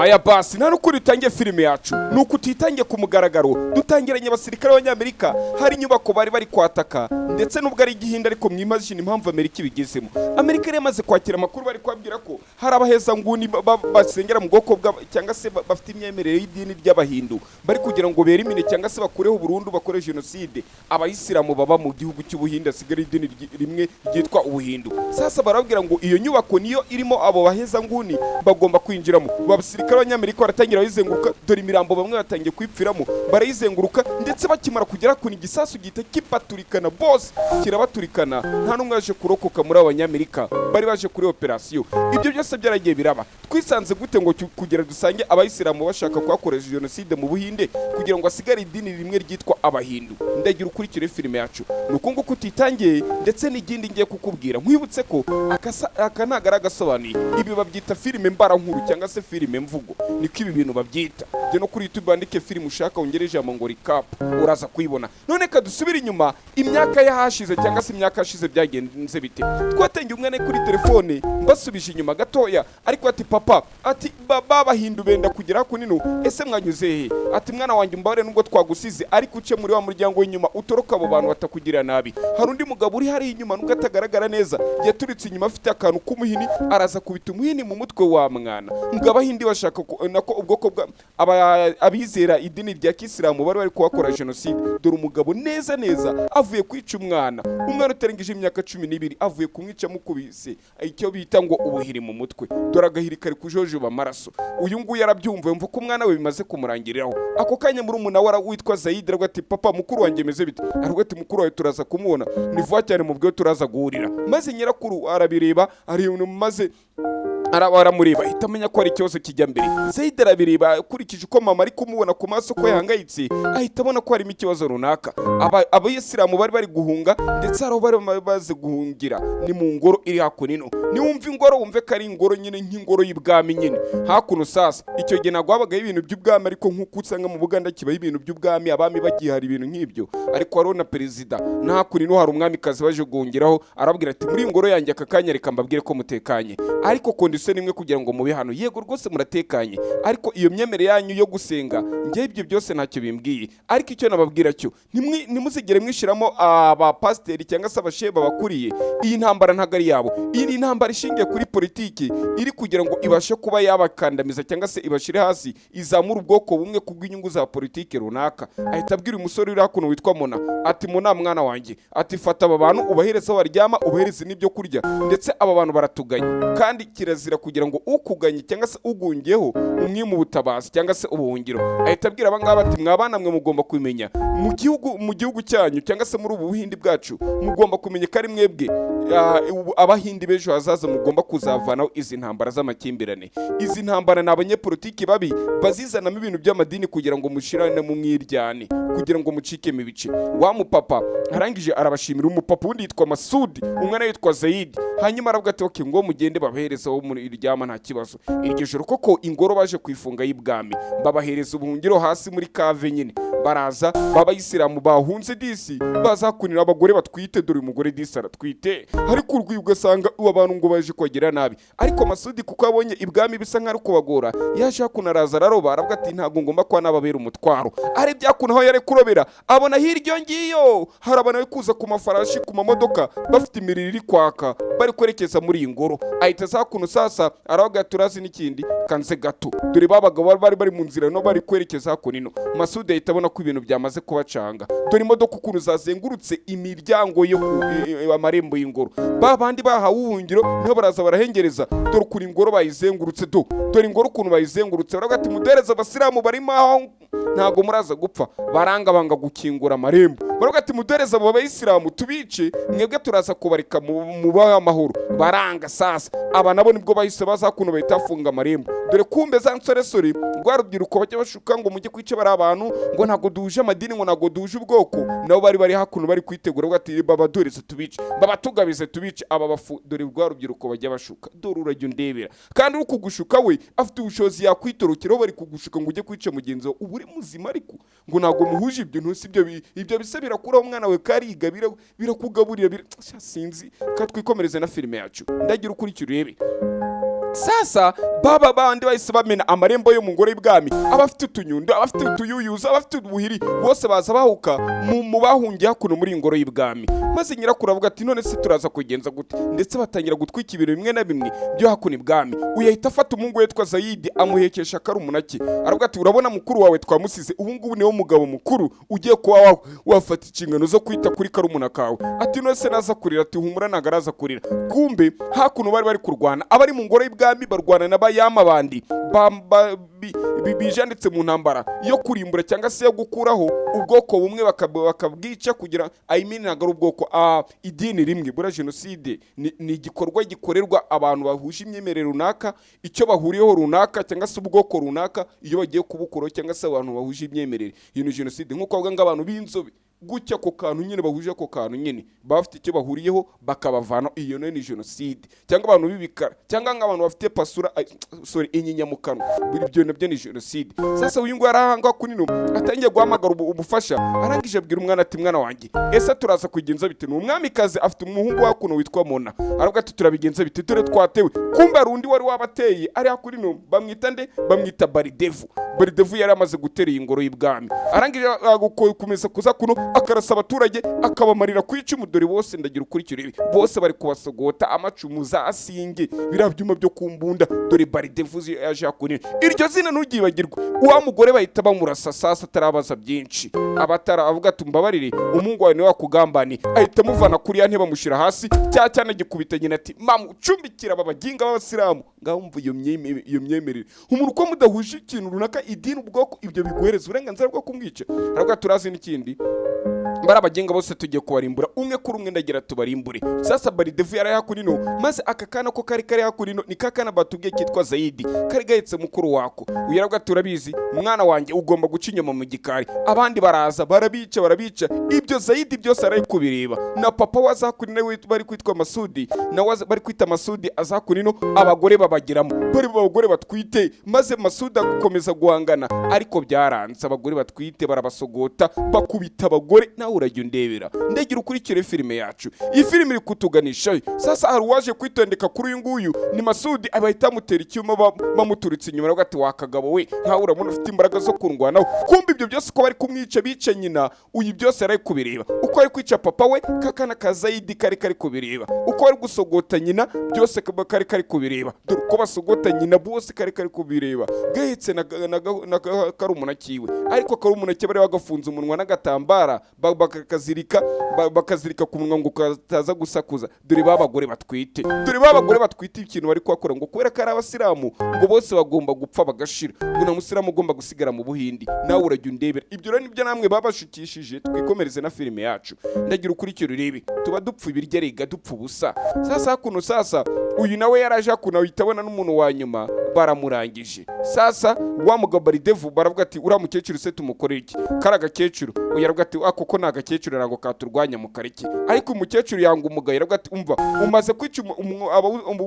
aya basi nta n'ukuri utangiye filime yacu nuko utitangiye ku mugaragaro dutangiranye abasirikare b'Abanyamerika hari inyubako bari kwataka ndetse nubwo ari Igihinde ariko mwimagine impamvu Amerika ibigezemo. Amerika yari yamaze kwakira amakuru bari kwabwira ko hari abaheza nguni basengera mu bwoko cyangwa se bafite imyemerere y'idini ry'Abahindu bari kugira ngo berimine cyangwa se bakureho burundu bakore genocide abayisilamu baba mu gihugu cy'Ubuhinde asigara idini rimwe ryitwa Ubuhindu. Sasa barabwira ngo iyo nyubako niyo irimo abo baheza nguni bagomba kwinjiramo. Abasirikare b'Abanyamerika baratangira bayizenguruka, dore imirambo bamwe batangiye kwipfiramo barayizenguruka ndetse bakimara kugera ku igisasu gihita kipaturikana bose kirabaturikana, nta n'umwe yaje kurokoka muri Abanyamerika bari baje kuri operasiyo. Ibyo byose byaragiye biraba. Twisanze gute ngo kugera dusange abayisilamu bashaka kwakoresha genocide mu Buhinde kugira ngo asigare idini rimwe ryitwa Abahindu? Ndagira ukurikire filime yacu nuko nguko utitangiye ndetse n'igindi ngiye kukubwira nkwibutse ko aka nagara Agasobanuye. Ibi babyita filime mbara nkuru cyangwa se filime mvugo, niko ibi bintu babyita. Je no kuri YouTube bandike filime ushaka wongere ijambo ngo recap uraza kuyibona. None ka dusubira inyuma imyaka yahashize cyangwa se imyaka yashize byagenze bite. Twatengiye umwana kuri telefone mbasubije inyuma gatoya ariko ati papa ati Abahindu benda kugera ku nino, ese mwanyuze he? Ati mwana wanjye mbare nubwo twagusize ariko uce muri wa muryango w'inyuma utoroka abo bantu batakugira nabi. Hari undi mugabo uri hari inyuma nubwo atagaragara neza yaturitse inyuma afite akantu k'umuhini araza kubita umuhini mu mutwe wa mwana. Ngo Abahindi bashaka nako ubwoko bwa abizera idini rya Kisilamu bari kuhakora genocide. Dore umugabo neza avuye kwica umwana utarengeje imyaka 12 avuye kumwica mukubise icyo bita ngo ubuhiri mu mutwe. Dore agahiri kari kujojoba amaraso. Uyu nguyu yarabyumva yumva ko umwana we bimaze kumurangiriraho. Ako kanya muri umuna wara witwa Zaid ariko ati papa mukuru wanjye meze bite? Ariko ati mukuru wawe turaza kumubona ni vuba cyane mu bwo turaza guhurira. Maze nyirakuru arabireba ari maze aramureba ahita amenya ko ari ikibazo kijya mbere. Zaid arabireba akurikije uko mama ari kumubona ku maso ko yahangayitse ahita abona ko harimo ikibazo runaka. Abayisilamu bari guhunga ndetse aho bari baze guhungira ni mu ngoro iri hakuno. Niwumva ingoro wumve ko ari ingoro nyine nk'ingoro y'ibwami nyine hakuno. Sasa icyo gihe nagwa habaga ibintu by'ubwami ariko nk'uko usanga mu Buganda kibaye ibintu by'ubwami abami bagihari ibintu nk'ibyo, ariko hariho na perezida na hakuno hari umwamikazi baje guhungiraho arabwira ati muri ingoro yanjye aka kanya reka mbabwire ko mutekanye ariko kondisiyo nimwe kugira ngo mube hano. Yego rwose muratekanye ariko iyo myemere yanyu yo gusenga ngiye ibyo byose ntacyo bimbwiye, ariko icyo nababwira cyo nimuzigere mwishiramo abapasiteri cyangwa se abasheba bakuriye. Iyi ntambara ntago ari yabo, iyi ni intambara ishingiye kuri politiki iri kugira ngo ibashe kuba yabakandamiza cyangwa se ibashire hasi izamura ubwoko bumwe kubw'inyungu za politiki runaka. Ahita abwira umusore uri hakuno witwa Mona ati Mona mwana wanjye ati fata aba bantu ubahereze aho baryama ubahereze n'ibyo kurya ndetse aba bantu baratuganye kandi kirazira kugira ngo ukuganye cyangwa se ugungiyeho umwima ubutabazi cyangwa se ubuhungiro. Ahita abwira abangaba ati mwabana mwe mugomba kumenya mu gihugu cyanyu cyangwa se muri ubu Buhindi bwacu mugomba kumenya ko ari mwebwe Abahindi b'ejo hazaza mugomba kuzavanaho izi ntambara z'amakimbirane. Izi ntambara ni abanyepolitiki babi bazizanamo ibintu by'amadini kugira ngo mushirane mu mwiryane kugira ngo mucikemo ibice. Wa mupapa arangije arabashimira. Umupapa undi yitwa Masudi umwana yitwa Zaid. Hanyuma aravuga ati okay ngo mugende babahereza aho muri iryama nta kibazo. Iryo joro koko ingoro baje kwifunga y'ibwami babahereza ubuhungiro hasi muri kave nyine. Baraza b'Abayisilamu bahunze disi bazakunira abagore batwite. Dore umugore disi aratwite ariko urwiye ugasanga abantu ngo baje kwagera nabi. Ariko Masudi kuko abonye ibwami bisa nk'ari kubagora yaje hakunaraza araroba aravuga ati ntago ngomba kwa nababera umutwaro. Ari byakunaho yare kurobera abona hiryo ngiyo hari abana kuza ku mafarashi ku mamodoka bafite imiriro iri kwaka bari kwerekeza muri iyi ngoro. Ahita zakuno sasa aravuga turazi n'ikindi kanze gato. Dore babaga bari mu nzira no bari kwerekeza hakuno. Masudi ahita abona ko ibintu byamaze kubacanga. Dore imodoka ukuntu zazengurutse imiryango yo amarembo y'ingoro. Babandi bahawe ubuhungiro niho baraza barahengereza. Dore kuri ingoro bayizengurutse dore ingoro ukuntu bayizengurutse baravuga ati mudereza abasilamu barimo aho ntago muraza gupfa. Baranga banga gukingura amarembo baravuga ati mudereza abo bayisilamu tubice mwebwe turaza kubarika mu amahoro. Baranga sasa aba nabo nibwo bahise bazakuno bahitafunga amarembo. Dore kumbe za nsoresore rwarubyiruko bajya bashuka ngo mujye kwica bari abantu ngo ntago duje amadini ngo ntago duje ubwoko. Nabo bari hakuno bari kwitegura ngo ati baba doreze tubice baba tugabize tubice aba bafu. Dore rwarubyiruko bajya bashuka. Dore urajya undebera kandi uri kugushuka we afite ubushozi yakwitorokeraho bari kugushuka ngo ujye kwica mugenzi wawe uburi muzima ariko ngo ntago muhuje ibyo ntusi ibyo bise birakuraho umwana we kariga birakugaburira sinzi. Katwikomereze na filime yacu ndagira ukurikira urebe. sasa baba bandi bahise bamena amarembo yo mu ngoro y'ibwami, abafite utunyundo, abafite utuyuyuza, abafite ubuhiri, bose baza bahuka mu bahungiye hakuno muri ingoro y'ibwami. Maze nyirakuru avuga ati none se turaza kugenza gute? Ndetse batangira gutwika ibintu bimwe na bimwe byo hakuno ibwami. Uyahita afata umuhungu witwa Zayidi amuhekesha karumunaki, aravuga ati urabona mukuru wawe twamusize, ubu ngubu niwo mugabo mukuru ugiye kuba wafata inshingano zo kwita kuri karumuna kawe. Ati none se naza kurira? Ati humura ntago araza kurira. Kumbe hakuno bari kurwana, abari mu ngoro y'ibwami barwana n'abayama bandi bijanditse mu ntambara yo kurimbura cyangwa se yo gukuraho ubwoko bumwe bakabwica kugira ntago ari ubwoko idini rimwe. Bura jenoside ni igikorwa gikorerwa abantu bahuje imyemerere runaka, icyo bahuriyeho runaka cyangwa se ubwoko runaka, iyo bagiye kubukuraho cyangwa se abantu bahuje imyemerere. Iyo ni jenoside. Nk'uko bavuga ngo abantu b'inzobe gutya ko kantu nyine bahuje ko kantu nyine bafite icyo bahuriyeho bakabavana, iyo ni jenoside. Cyangwa abantu bibikara cyangwa nk'abantu bafite pasura inyinya mu kanwa, ibyo nabyo ni jenoside. Sasa uyu ngo yarahanga kunino atangiye guhamagara ubufasha, arangije abwira umwana ati mwana wanjye ese turaza kugenza bite? Ni umwamikazi afite umuhungu wakuno witwa Mona, aravuga ati turabigenza bite? Dore twatewe. Kumbe arundi wari wabateye ari hakurino bamwita nde? Bamwita Baridevu. Baridevu yari amaze gutera ingoro y'ibwami, arangije gukomeza kuza kuno akarasa abaturage akabamarira ku icumu. Dore bose ndagira ukurikire bose bari kubasogota amacumu za asinge birabyuma byo kumbunda. Dore Baridevu yaje hakunini. Iryo zina ntugibagirwe. Uwa mugore bahita bamurasa sasa atarabaza byinshi, abatara avuga ati mbabarire umuhungu wawe niwe wakugambani, ahita muvana kuri ya ntebe amushyira hasi, cyane gikubita nyina ati mamucumbikira aba baginga b'abasilamu. Ngaho umva iyo myemerere. Umuntu uko mudahuje ikintu runaka, idini, ubwoko, ibyo biguhereza uburenganzira bwo kumwica. Aravuga turazi n'ikindi, bari abagenga bose tugiye kubarimbura umwe kuri umwe, ndagira tubarimbure. Sasa Baridevu yari hakurino, maze aka kana ko kari hakurino ni kakana batubwiye kitwa Zayidi, kari gahetse mukuru wako. Uyaravuga turabizi mwana wanjye ugomba guca inyuma mu gikari. Abandi baraza barabica. Ibyo Zayidi byose ari kubireba, na papa wazakurino bari kwitwa Masudi, na bari kwita Masudi azakurino, abagore babagiramo, bari abagore batwite. Maze Masudi akomeza guhangana, ariko byaranze. Abagore batwite barabasogota bakubita abagore. Nawe urajya undebera, ndagira ukurikire filime yacu. Iyi filime iri kutuganisha. Sasa hari uwaje kwitondeka kuri uyu nguyu ni Masudi, abahita amutera icyuma bamuturitse inyuma. Aravuga ati wakagabo we, nkawe urabona ufite imbaraga zo kurwanaho. Kumbe ibyo byose ko bari kumwica bica nyina, uyu byose ari kubireba. Uko ari kwica papa we, kakana ka Zayidi kari kubireba. Uko ari gusogota nyina, byose kari kubireba. Dore uko basogota nyina bose kari kubireba. Gahetse na karumuna kiwe, ariko karumuna kiwe bari bagafunze umunwa n'agatambara bakazirika ku munwa ngo kataza gusakuza. Dore babagore batwite, ikintu bari kwakora ngo kubera ko ari abasilamu ngo bose bagomba gupfa bagashira, ngo na musilamu ugomba gusigara mu Buhindi. Nawe urajya undebera. Ibyo rero nibyo namwe babashukishije. Twikomereze na filime yacu, ndagira ukurikire urebe. Tuba dupfa ibirya rega dupfa ubusa. Sasa uyu nawe yaraje hakuno witabona n'umuntu wa nyuma baramurangije. Sasa wa mugabo Baridevu baravuga ati uriya mukecuru se tumukorera iki? Kari agakecuru. Uyaravuga ati koko ni agakecuru ntabwo katurwanya mu kareke. Ariko umukecuru yanga umugayo, aravuga ati umva umaze kwica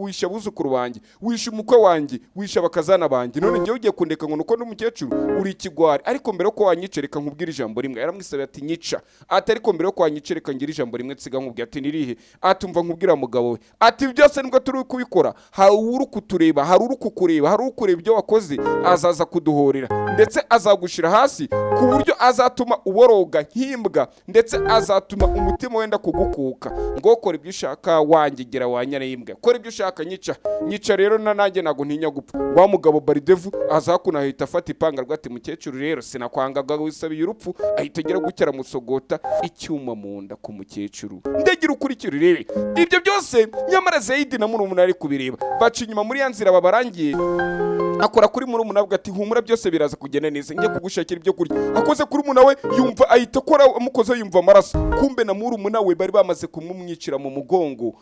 wisha abuzukuru banjye, wisha umukwe wanjye, wisha abakazana banjye, none njyewe ugiye kundeka ngo nuko n'umukecuru uri ikigwari. Ariko mbere ko wanyicereka nkubwira ijambo rimwe. Yaramwisabiye ati nyica. Ati ariko mbere ko wanyicereka ngira ijambo rimwe nsiga nkubwira. Ati nirihe? Ati umva nkubwira mugabo we. Ati byose nibwo turi kubikora, hari uri kutureba, hari uri kukureba, hari ukureba ibyo wakoze, azaza kuduhorera ndetse azagushira hasi ku buryo azatuma uboroga nk'imbwa, ndetse azatuma umutima wenda kugukuka. Ngo kora ibyo ushaka wangegera wanyana y'imbwa, kora ibyo ushaka nyica rero nanjye nago ntinya gupfa. Wa mugabo Baridevu azakuna ahita afata ipanga rwati mukecuru rero sinakwangaga wisabiye urupfu, ahita agera gucyara musogota icyuma mu nda ku mukecuru. Ndagira ukurikire rero ibyo byose. Nyamara Zayidi na murumuna ari kubireba, baca inyuma muri ya nzira babarangiye. Akora kuri murumuna avuga ati humura byose biraza kugenda neza, njye kugushakira ibyo kurya. Akoze kuri murumuna we yumva ahita akora amukoze yumva amaraso. Kumbe na murumuna we bari bamaze kumumwicira mu mugongo,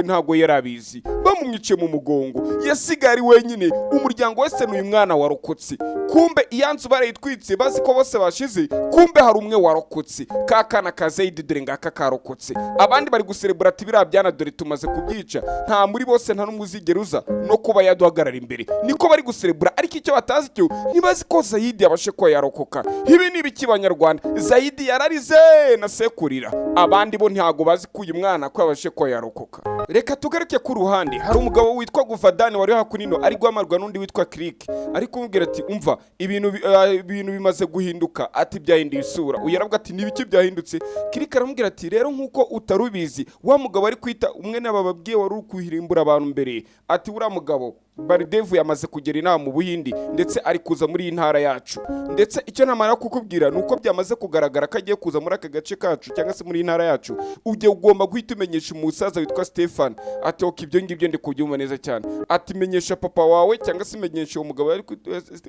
ntago yarabizi. Bamumwiciye mu mugongo, yasigari wenyine. Umuryango wese n'uyu mwana warokotse. Kumbe iyanzu barayitwitse bazi ko bose bashize. Kumbe hari umwe warokotse, kakana ka Zayidi dore ngaka karokotse. Abandi bari guserebura ati birabyana dore tumaze kubyica, nta muri bose nta n'umwe uzigeruza no kuba yaduhagarara imbere. Niko bari guserebura, ariko icyo batazi cyo ntibazi ko Zayidi yabashe ko yarokoka. Ibi ni ibiki banyarwanda? Zayidi yararize na sekurira, abandi bo ntago bazi ko uyu mwana ko yabashe ko yarokoka. Reka tugaruke ku ruhande, hari umugabo witwa Guvadani wari hakunino ari guhamarwa n'undi witwa Click, ariko umubwira ati umva ibintu bimaze guhinduka, ati byahinduye isura. Uyaravuga ati nibiki byahindutse? Click aramubwira ati rero nkuko utarubizi, wa mugabo ari kwita umwe n'abababwiye wari ukuhirimbura abantu mbere, ati uriya mugabo Baridevu yamaze kugera inama mu Buhindi ndetse ari kuza muri iyi ntara yacu, ndetse icyo namara kukubwira nuko byamaze kugaragara ko agiye kuza muri aka gace kacu cyangwa se muri iyi ntara yacu. Ugiye ugomba guhita umenyesha umusaza witwa Stefan, ati ok ibyo ngibyo ndi kubyumva neza cyane, ati menyesha papa wawe cyangwa se menyesha uwo mugabo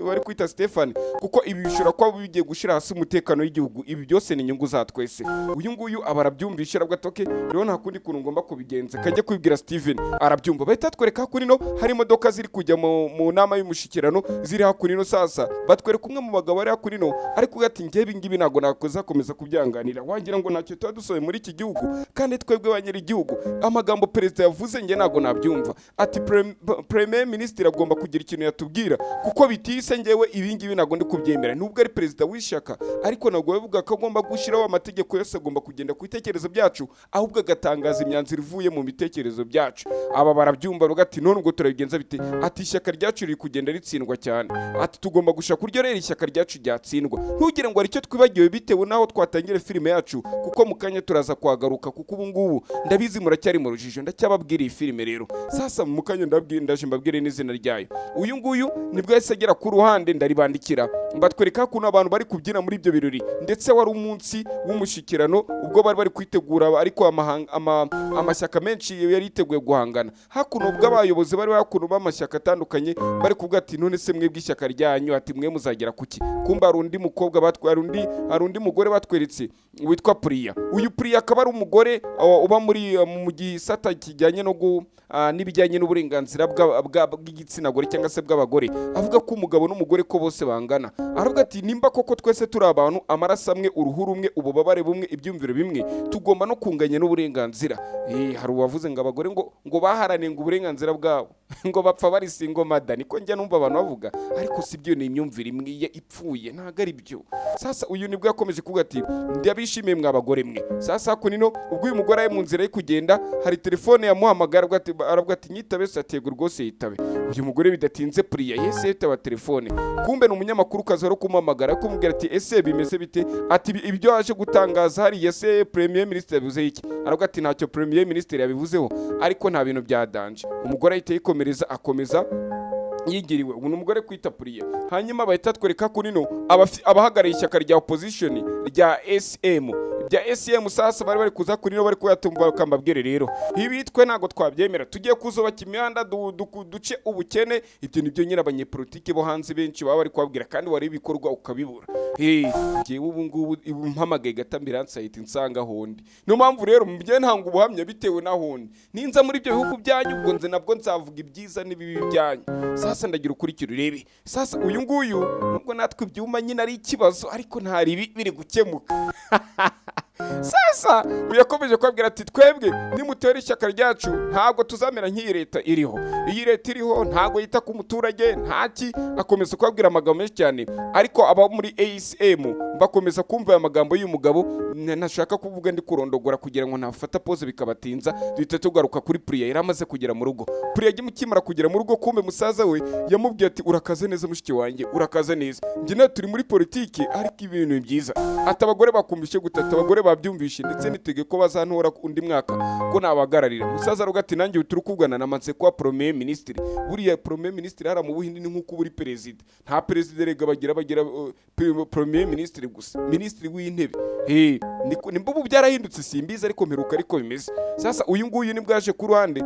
wari kwita Stefan, kuko ibi bishobora kuba bigiye gushira hasi umutekano w'igihugu. Ibi byose ni inyungu za twese. Uyu nguyu abarabyumvisha aravuga ati ok rero nta kundi kuntu ngomba kubigenza, kajya kubibwira Steven arabyumva. Bahita twereka hakunino hari imodoka ziri kujya mu nama y'umushikirano ziri hakunino. Sasa batwereka umwe mu bagabo ari hakunino ariko ugati ngiye ibingibi nago nakozakomeza kubyanganira, wagira ngo ntacyo tuba dusoye muri iki gihugu, kandi twebwe banyiri igihugu amagambo perezida yavuze nge nago nabyumva. Ati Premier Minister agomba kugira ikintu yatubwira, kuko bitise ngewe ibingibi nago ndi kubyemera. Nubwo ari perezida w'ishyaka ariko nago yavuga ko agomba gushyiraho amategeko yose agomba kugenda ku bitekerezo byacu, ahubwo agatangaza imyanzuro ivuye mu bitekerezo byacu. Aba barabyumva bagati none ubwo turabigenza bite? Ati ishyaka ryacu riri kugenda ritsindwa cyane, ati tugomba gushaka uryo rero ishyaka ryacu ryatsindwa. Ntugire ngo aricyo twibagiwe bitewe naho twatangire filime yacu, kuko mu kanya turaza kwagaruka, kuko ubu ngubu ndabizi muracyari mu rujijo. Ndacyababwira iyi filime rero, sasa mu kanya ndaje mbabwire n'izina ryayo. Uyu nguyu nibwo yahise agera ku ruhande ndaribandikira, mbatwereka kuno abantu bari kubyina muri ibyo birori, ndetse wari umunsi w'umushikirano ubwo bari kwitegura, ariko amashyaka menshi yari yiteguye guhangana. Hakuno ubwo abayobozi bari hakuno b'amashyaka atandukanye bari kuvuga ati none se mwebwe ishyaka ryanyu ati mwe muzagera kuki? Kumba hari undi mukobwa batwara hari undi mugore batweretse witwa Priya. Uyu Priya akaba ari umugore uba mu gisata kijyanye no n'ibijyanye n'uburenganzira bw'igitsina gore cyangwa se bw'abagore. Avuga ko umugabo n'umugore ko bose bangana. Aravuga ati nimba koko twese turi abantu, amaraso amwe, uruhu rumwe, ububabare bumwe, ibyumviro bimwe, tugomba no kunganya n'uburenganzira. Hari uwavuze ngo abagore ngo baharane ngo uburenganzira bwabo ngo bapfa bari singo mada, niko njya numva abantu bavuga, ariko sibyo, ni imyumvire imwe ipfuye, ntago ari byo. Sasa uyu nibwo yakomeje kuvuga ati ndabishimiye mwa bagore mwe. Sasa hakunino ubwo uyu mugore ari mu nzira yo kugenda, hari telefone yamuhamagara, aravuga ati nyitabe. Satego rwose yitabe. Uyu mugore bidatinze Priya yese yitaba telefone, kumbe ni umunyamakuru kazi wari kumuhamagara kumubwira ati ese bimeze bite? Ati ibyo aje gutangaza hari yese Premier Minister yabivuze iki? Aravuga ati ntacyo Premier Minister yabivuzeho, ariko nta bintu bya danje. Umugore ahita yikomereza akomeza yigiriwe. Ubu umugore kwita Priya. Hanyuma bahita twereka kunino abahagarariye ishyaka rya opposition rya SM bya SM. Sasa bari kuza kunino bari kuyatumba bakambabwire rero ibitwe nago twabyemera, tugiye kuzubaka imihanda duce ubukene. Ibyo nibyo nyine abanyepolitike bo hanze benshi baba bari kwabwira, kandi wari ibikorwa ukabibura. Ngewe ubu ngubu mpamagaye gatambiransa yita insanga hondi. Niyo mpamvu rero mbye ntanga ubuhamya bitewe na hondi. Ninza muri ibyo bihugu byanyu ubwo nze nabwo nzavuga ibyiza n'ibibi byanyu. Sasa ndagira ukurikira urebe. Sasa uyu nguyu nubwo natwe ibyuma nyine ari ikibazo, ariko ntari biri gukemuka. Sasa uyakomeje kwabwira ati twebwe nimutera ishyaka ryacu ntabwo tuzamera nk'iyi leta iriho. Iyi leta iriho ntabwo yita ku muturage ntaki. Akomeza kwabwira amagambo menshi cyane, ariko aba muri ASM bakomeza kumva aya magambo y'umugabo. Ntashaka kuvuga ndi kurondogora kugira ngo ntafata pose bikabatinza. Duhita tugaruka kuri Priya yari amaze kugera mu rugo. Priya agimukimara kugera mu rugo, kumbe musaza we yamubwiye ati urakaze neza mushiki wanjye, urakaze neza, njye nawe turi muri politiki ariko ibintu byiza. Ati abagore bakumvishe gutata, abagore babyumvishe, ndetse nitege ko bazantora undi mwaka ko nabagararira. Musaza aravuga ati nanjye turi kugana namanze kwa Premier Minister. Buriya Premier Minister hara mu Buhindi ni nkuko buri president. Nta president rega bagira Premier Minister gusa, Minister w'intebe. Nimba ubu byarahindutse simbiza, ariko mperuka ariko bimeze. Sasa uyu nguyu nibwo yaje ku ruhande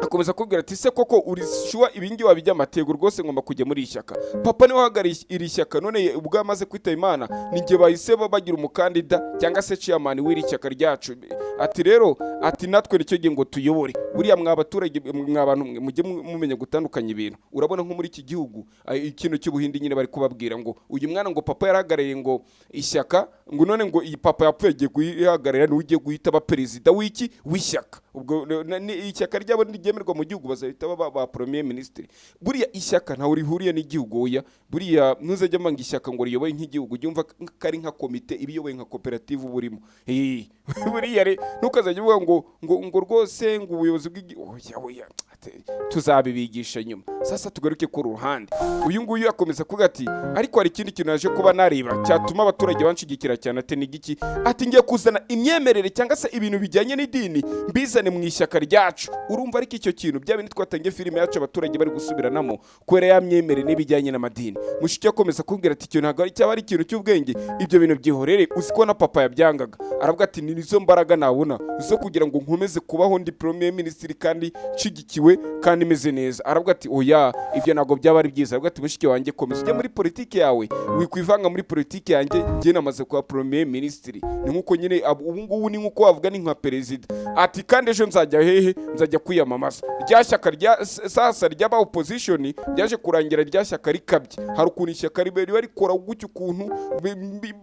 akomeza kubwira ati se koko uri sure ibingi wabijya amatego rwose ngomba kujya muri ishyaka? Papa niwe wahagariye iri shyaka, none ubwo amaze kwita Imana ninjye bahise bagira umukandida cyangwa se chairman w'iri shyaka ryacu. Ati rero ati natwe nicyo gihe ngo tuyobore. Buriya mwa baturage mwabantu mujye mumenya gutandukanya ibintu. Urabona nko muri iki gihugu ikintu cy'Ubuhinde nyine bari kubabwira ngo uyu mwana ngo papa yarahagarariye ngo ishyaka ngo none ngo iyi papa yapfuye agiye kuyihagararira ni ugiye guhita aba perezida w'iki w'ishyaka. Ubwo ishyaka ryabo ryemerwa mu gihugu bazahita ba premier ministre. Buriya ishyaka ntaho rihuriye n'igihugu oya. Buriya ntuzajya manga ishyaka ngo riyoboye nk'igihugu jyumva kari nka komite ibiyoboye nka koperative burimo. Buriya ntukazajya uvuga ngo rwose ngo ubuyobozi bw'igihugu oya tuzabibigisha nyuma. Sasa tugaruke ku ruhande uyu nguyu akomeza kuvuga ati ariko hari ikindi kintu naje kuba nareba cyatuma abaturage banshigikira cyane ate n'igiki ati ngiye kuzana imyemerere cyangwa se ibintu bijyanye n'idini mbizane mu ishyaka ryacu. Urumva ariko icyo kintu bya bindi twatangiye filime yacu abaturage bari gusubiranamo kubera ya myemerere n'ibijyanye n'amadini. Mushiki akomeza kubwira ati icyo ntabwo cyaba ari ikintu cy'ubwenge ibyo bintu byihorere uziko na papa yabyangaga. Aravuga ati nizo mbaraga nabona zo kugira ngo nkomeze kubaho ndi premier ministre kandi nshigikiwe kandi meze neza. Aravuga ati oya ibyo ntabwo byaba ari byiza. Aravuga ati mushiki wanjye komeza ujye muri politiki yawe wikwivanga muri politiki yanjye njye namaze kuba premier ministre. Ni nkuko nyine ubu ngubu ni nkuko wavuga ni nka perezida. Ati kandi ejo nzajya hehe nzajya kwiyamamaza. Rya shyaka rya sasa ry'aba opposition ryaje kurangira rya shyaka rikabye. Hari ukuntu ishyaka riberi rikora gutyo ukuntu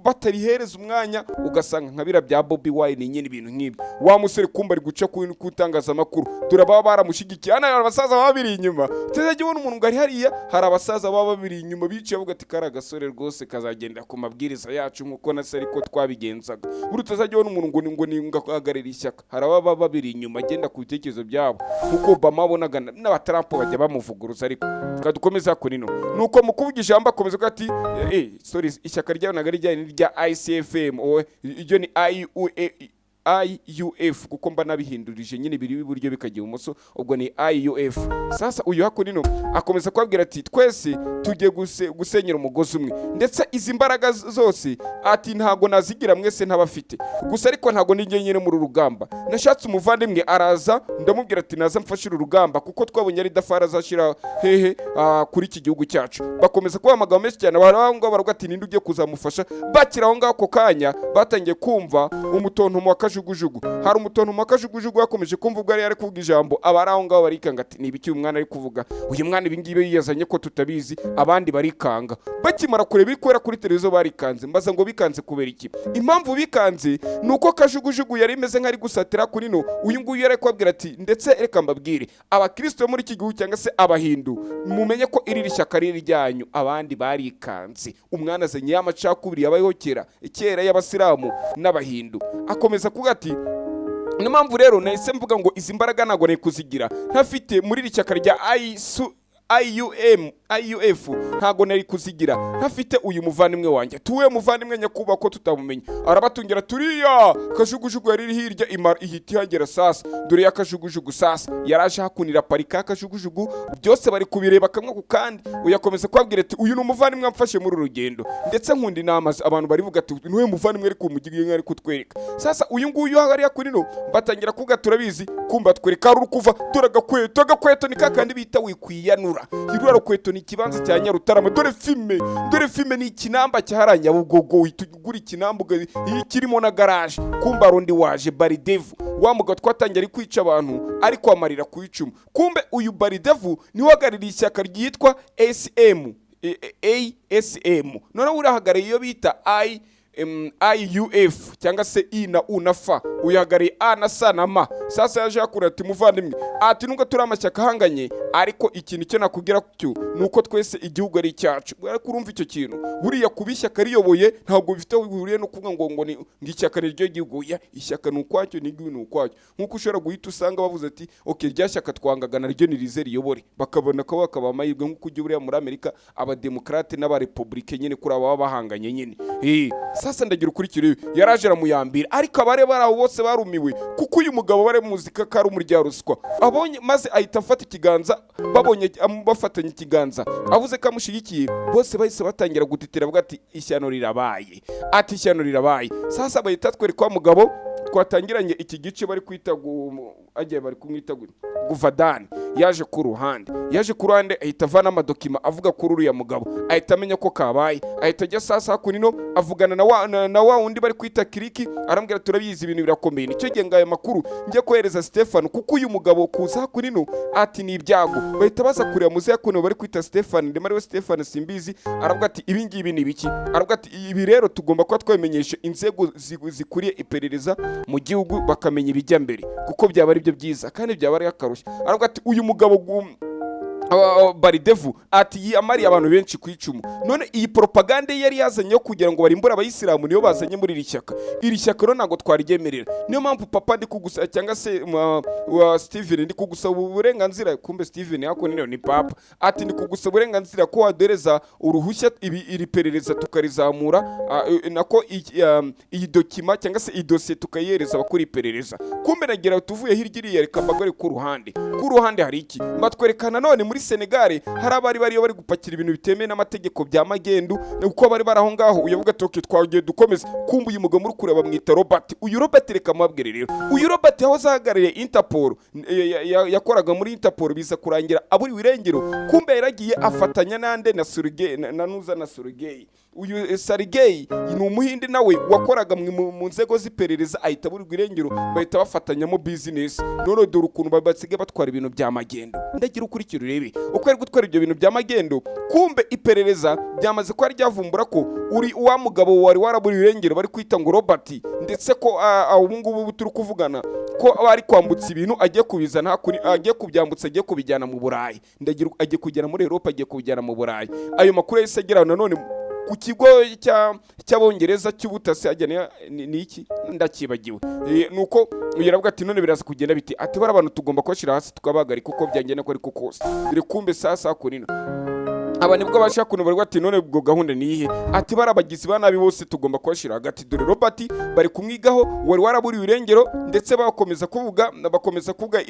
batarihereza umwanya ugasanga nka bira bya Bobby Wine nyine ibintu nk'ibyo. Wa musore kumba ari guca kutangaza makuru turaba baramushigikiye ana abasaza babiri inyuma. Tuzajya ubona umuntu ngari hariya hari abasaza babiri inyuma bicaye avuga ati kara gasore rwose kazagenda ku mabwiriza yacu nkuko na seri ko twabigenzaga. Buri tuzajya ubona umuntu ngo ngahagarira ishyaka hari ababa babiri inyuma agenda ku bitekerezo byabo nkuko Obama abonaga n'abatrump bajya bamuvuguruza. Ariko tukadukomeza kunino nuko mukuvuga ijambo akomeza ko ati sorry ishyaka ryawe nagari ryane rya ICFM iryo ni IUF kuko mba nabihindurije nyine biri iburyo bikagiye umoso ubwo ni IUF. Sasa uyu hako nino akomeza kwabwira ati twese tugiye gusenyera umugozi umwe ndetse izi mbaraga zose ati ntago nazigira mwese ntabafite gusa ariko ntago ninjye nyine muri rugamba. Nashatse umuvandimwe araza ndamubwira ati naza mfashira urugamba kuko twabonye ari dafara zashira hehe kuri iki gihugu cyacu. Bakomeza kuba amagambo menshi cyane barangwa baravuga ati ninde ugiye kuzamufasha bakira aho ngako kanya batangiye kumva umutonto wa kajugujugu. Hari umutonto wa kajugujugu yakomeje kumva ubwo ari kuvuga ijambo abari aho ngaho barikanga ati nibiki umwana ari kuvuga uyu mwana ibingibe yiyazanye ko tutabizi abandi barikanga. Bakimara kureba ikwera kuri televiziyo barikanze mbaza ngo bikanze kubera iki. Impamvu bikanze nuko kajugujugu yari imeze nk'ari gusatira kuri no uyu nguyu yari kwabwira ati ndetse reka mbabwire abakristo muri iki gihugu cyangwa se abahindu mumenye ko iri shyaka riri ryanyu abandi barikanze. Umwana azanye y'amacakubiri yabayeho kera y'abasilamu n'abahindu. Akomeza kuvuga ati niyo mpamvu rero nahise mvuga ngo izi mbaraga ntago nari kuzigira ntafite muri iri shyaka rya IUF ntago nari kuzigira ntafite uyu muvandimwe wanjye tuwe muvandimwe nyakuba ko tutamumenye. Arabatungira turiya kajugujugu yari hirya ihita ihagera. Sasa dore yakajugujugu sasa yaraje hakunira parika kajugujugu byose bari kubireba kamwe ku kandi. Uyakomeza kwabwira ati uyu numuvandimwe amfashe muri urugendo ndetse nkundi inama abantu bari vuga ati niwe muvandimwe ari kumugiye ari kutwereka. Sasa uyu nguyu hariya kuri no batangira kuvuga turabizi kumba twereka ari kuva turagakweto ni kakandi bita wikwiyanura. Hirura kweto ni kibanza cya Nyarutarama. Dore filme ni ikinamba cyaharanya Bugogo uhitugura ikinamba kirimo na garage kumba rundi waje Baridevu wa muga twatangiye ari kwica abantu ari kwamarira ku icuma. Kumbe uyu Baridevu ni wagarira ishyaka ryitwa ASM none urahagarariye iyo bita IUF cyangwa se I na U na F uyagariye A na S na M. Sasa yaje yakura ati muvandimwe ati nubwo turi amashyaka hanganye ariko ikintu cyo nakubwira cyo nuko twese igihugu ari cyacu. Ariko urumva icyo kintu buriya kubishyaka riyoboye ntabwo bifite bihuriye no kuvuga ngo ishyaka ryo gihugu ya ishyaka nukwacyo n'igihugu nukwacyo. Nkuko ushobora guhita usanga bavuze ati okay rya shyaka twangaga naryo ni rize riyobore bakabona ko bakaba amahirwe nkuko ujye buriya muri Amerika abademokrate n'abarepublike nyine kuri aba bahanganye nyine. Sasa ndagira ukurikire yaraje ramuyambira ariko abare baraho bose barumiwe kuko uyu mugabo bare muzika kari umurya ruswa abonye maze ahita afata ikiganza babonye bafatanye ikiganza avuze ko amushigikiye bose bahise batangira gutitira bwa ati ishyano rirabaye ati ishyano rirabaye. Sasa bahita twereka mugabo twatangiranye iki gice bari kwita agiye bari kumwitagura guvadani yaje ku ruhande ahita avana amadokima avuga kuri uriya mugabo, ahita amenya ko kabaye, ahita ajya sasa kunino avugana na wa wundi bari kwita Kiriki, arambwira turabizi ibintu birakomeye. Nicyo gihe ngayo makuru njye kohereza Stefano, kuko uyu mugabo kuza kunino ati ni ibyago. Bahita baza kureba muze kunino bari kwita Stefano, ndema ariwe Stefano simbizi, aravuga ati ibi ngibi ni biki, aravuga ati ibi rero tugomba kuba twamenyesha inzego zikuriye iperereza mu gihugu bakamenya ibijya mbere, kuko byaba ari byo byiza kandi byaba ari akarushya. Aravuga ati uyu mugabo Baridevu ati yamariye abantu benshi ku icumu, none iyi propaganda yari yazanye yo kugira ngo barimbure abayisilamu niyo bazanye muri iri shyaka rero ntago twarigemerera. Niyo mpamvu papa ndi kugusaba cyangwa se wa Steven ndi kugusaba uburenganzira, kumbe Steven yako ni papa, ati ndi kugusaba uburenganzira ko wadereza uruhushya iri perereza tukarizamura, nako iyi dokima cyangwa se idosiye tukayereza abakora iperereza. Kumbe nagira tuvuye hirya iriya reka mbagore ku ruhande hari iki batwerekana none muri Senegal hari abari bari gupakira ibintu bitemeye n'amategeko bya magendu, uko bari baraho ngaho uyavuga toke twagiye dukomeza. Kumbe uyu mugabo muri kureba mwita Robert, uyu Robert reka mabwire rero, uyu Robert yaho zahagarariye Interpol, yakoraga muri Interpol biza kurangira aburi wirengero. Kumbe yaragiye afatanya nande na Surgey na Surgey. Uyu Sergey ni umuhinde nawe wakoraga mu nzego z'iperereza, ahita buri wirengero bahita bafatanyamo business. None dore ukuntu basigaye batwara ibintu bya magendo. Ndagira ukurikira urebe uko ari gutwara ibyo bintu bya magendo. Kumbe iperereza byamaze ko ari ryavumbura ko uri wa mugabo wari waraburi wirengero bari kwita ngo Robert, ndetse ko ubu ngubu turi kuvugana ko bari kwambutsa ibintu agiye kubizana agiye kubyambutsa agiye kubijyana mu Burayi. Ndagira agiye kugera muri Europe agiye kubijyana mu Burayi. Ayo makuru yahise agera nanone ku kigo cy'abongereza cy'ubutasi ajyana ni iki ndakibagiwe. Nuko yaravuga ati none biraza kugenda biti, ati bara abantu tugomba kubashira hasi tukabagarika uko byangena ko ariko kose. Bire kumbe sasa kunino aba nibwo bashaka kunubarwa ati none ubwo gahunda ni ihe, ati barabagizi banabi bose tugomba kubashira hagati. Dore Robert bari kumwigaho wari waraburi urengero, ndetse bakomeza kuvuga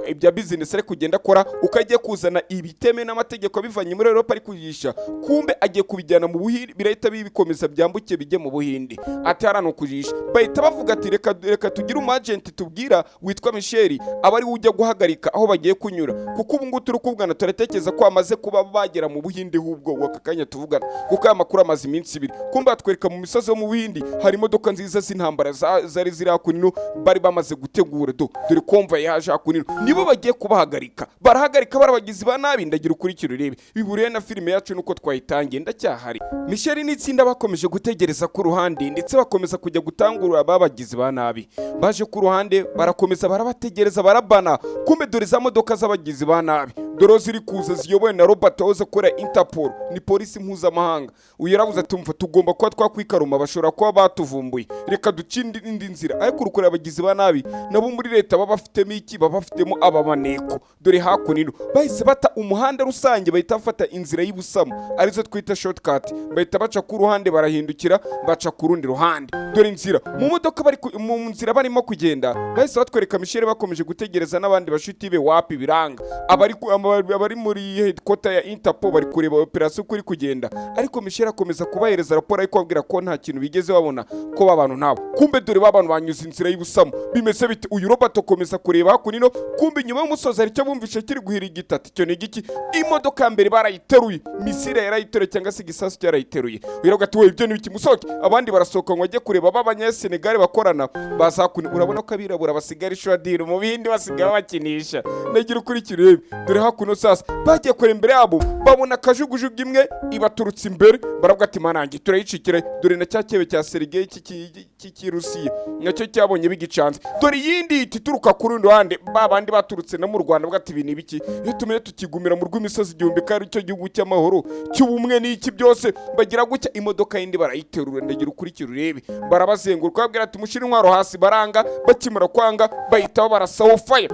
ibya business ari kugenda akora, ukagiye kuzana ibiteme n'amategeko bivanye muri Europe ari kugisha. Kumbe agiye kubijyana mu Buhindi, birahita bikomeza byambuke bijye mu Buhindi. Ati harano kujisha bahita bavuga ati reka tugire umagent tubwira witwa Michel abari ujya guhagarika aho bagiye kunyura, kuko ubu ngubu turi kuvugana turatekereza ko amaze kuba bagera mu Buhindi hubwo wakakanya tuvugana, kuko aya makuru amaze iminsi ibiri. Kumbe atwereka mu misozi yo mu Buhindi hari imodoka nziza z'intambara zari ziri hakuno bari bamaze gutegura dore komva yaje hakunino, nibo bagiye kubahagarika. Barahagarika barabagizi ba nabi. Ndagira ukurikira urebe biburiye na filime yacu nuko twayitangiye ndacyahari. Michel n'itsinda bakomeje gutegereza ku ruhande, ndetse bakomeza kujya gutangura ababagizi ba nabi. Baje ku ruhande barakomeza barabategereza barabana. Kumbe dore za modoka z'abagizi ba nabi dore ziri kuza ziyobowe na Robert oza kora Interpol, ni polisi mpuzamahanga. Uyaravuze ati umva tugomba kuba twakwikaruma, bashobora kuba batuvumbuye, reka ducinde indi nzira. Ariko urukora abagizi ba nabi nabo muri leta baba bafitemo iki, baba bafitemo abamaneko. Dore hakunino bahise bata umuhanda rusange, bahita bafata inzira y'ibusamo arizo twita shortcut, bahita baca ku ruhande barahindukira baca ku rundi ruhande. Dore inzira mu modoka bari mu nzira barimo kugenda, bahise batwereka Michel bakomeje gutegereza n'abandi bashuti be wapi biranga. Abari muri headquarter ya Interpol bari kureba operation kuri kugenda, ariko Michel akomeza kubahereza raporo ariko babwira ko nta kintu bigeze babona ko babantu nabo. Kumbe dore babantu banyuze inzira y'ibusamo bimeze bite. Uyu Robert akomeza kureba hakunino, kumbe nyuma y'umusozi ari cyo bumvishe kiri guhira igitati. Cyo ni giki? Imodoka mbere barayiteruye, misile yarayiteruye cyangwa se gisasu cyarayiteruye. Uyiravuga ati we ibyo ni biki musoke. Abandi barasohoka ngo ajye kureba babanya Senegal bakorana bazakuni. Urabona ko abirabura basigara ishwadiro mu bindi basigaye bakinisha. Nagira ukurikire dore hakuno sasa bagiye kora imbere yabo babona kajugujugu imwe ibaturutse imbere, baravuga ati manange turayicikira. Dore na cyakebe cya Sergey cy'Ikirusiya nacyo cyabonye bigicanze. Dore yindi ituruka ku rundi ruhande babandi baturutse no mu Rwanda bwati ibintu ibiki, iyo tumenye tukigumira mu rw'imisozi igihumbi kandi cyo gihugu cy'amahoro cy'ubumwe n'iki byose bagira gutya. Imodoka yindi barayiterura. Ndagira ukurikira urebe barabazenguruka babwira ati mushira intwaro hasi, baranga. Bakimura kwanga bahita barasaho fire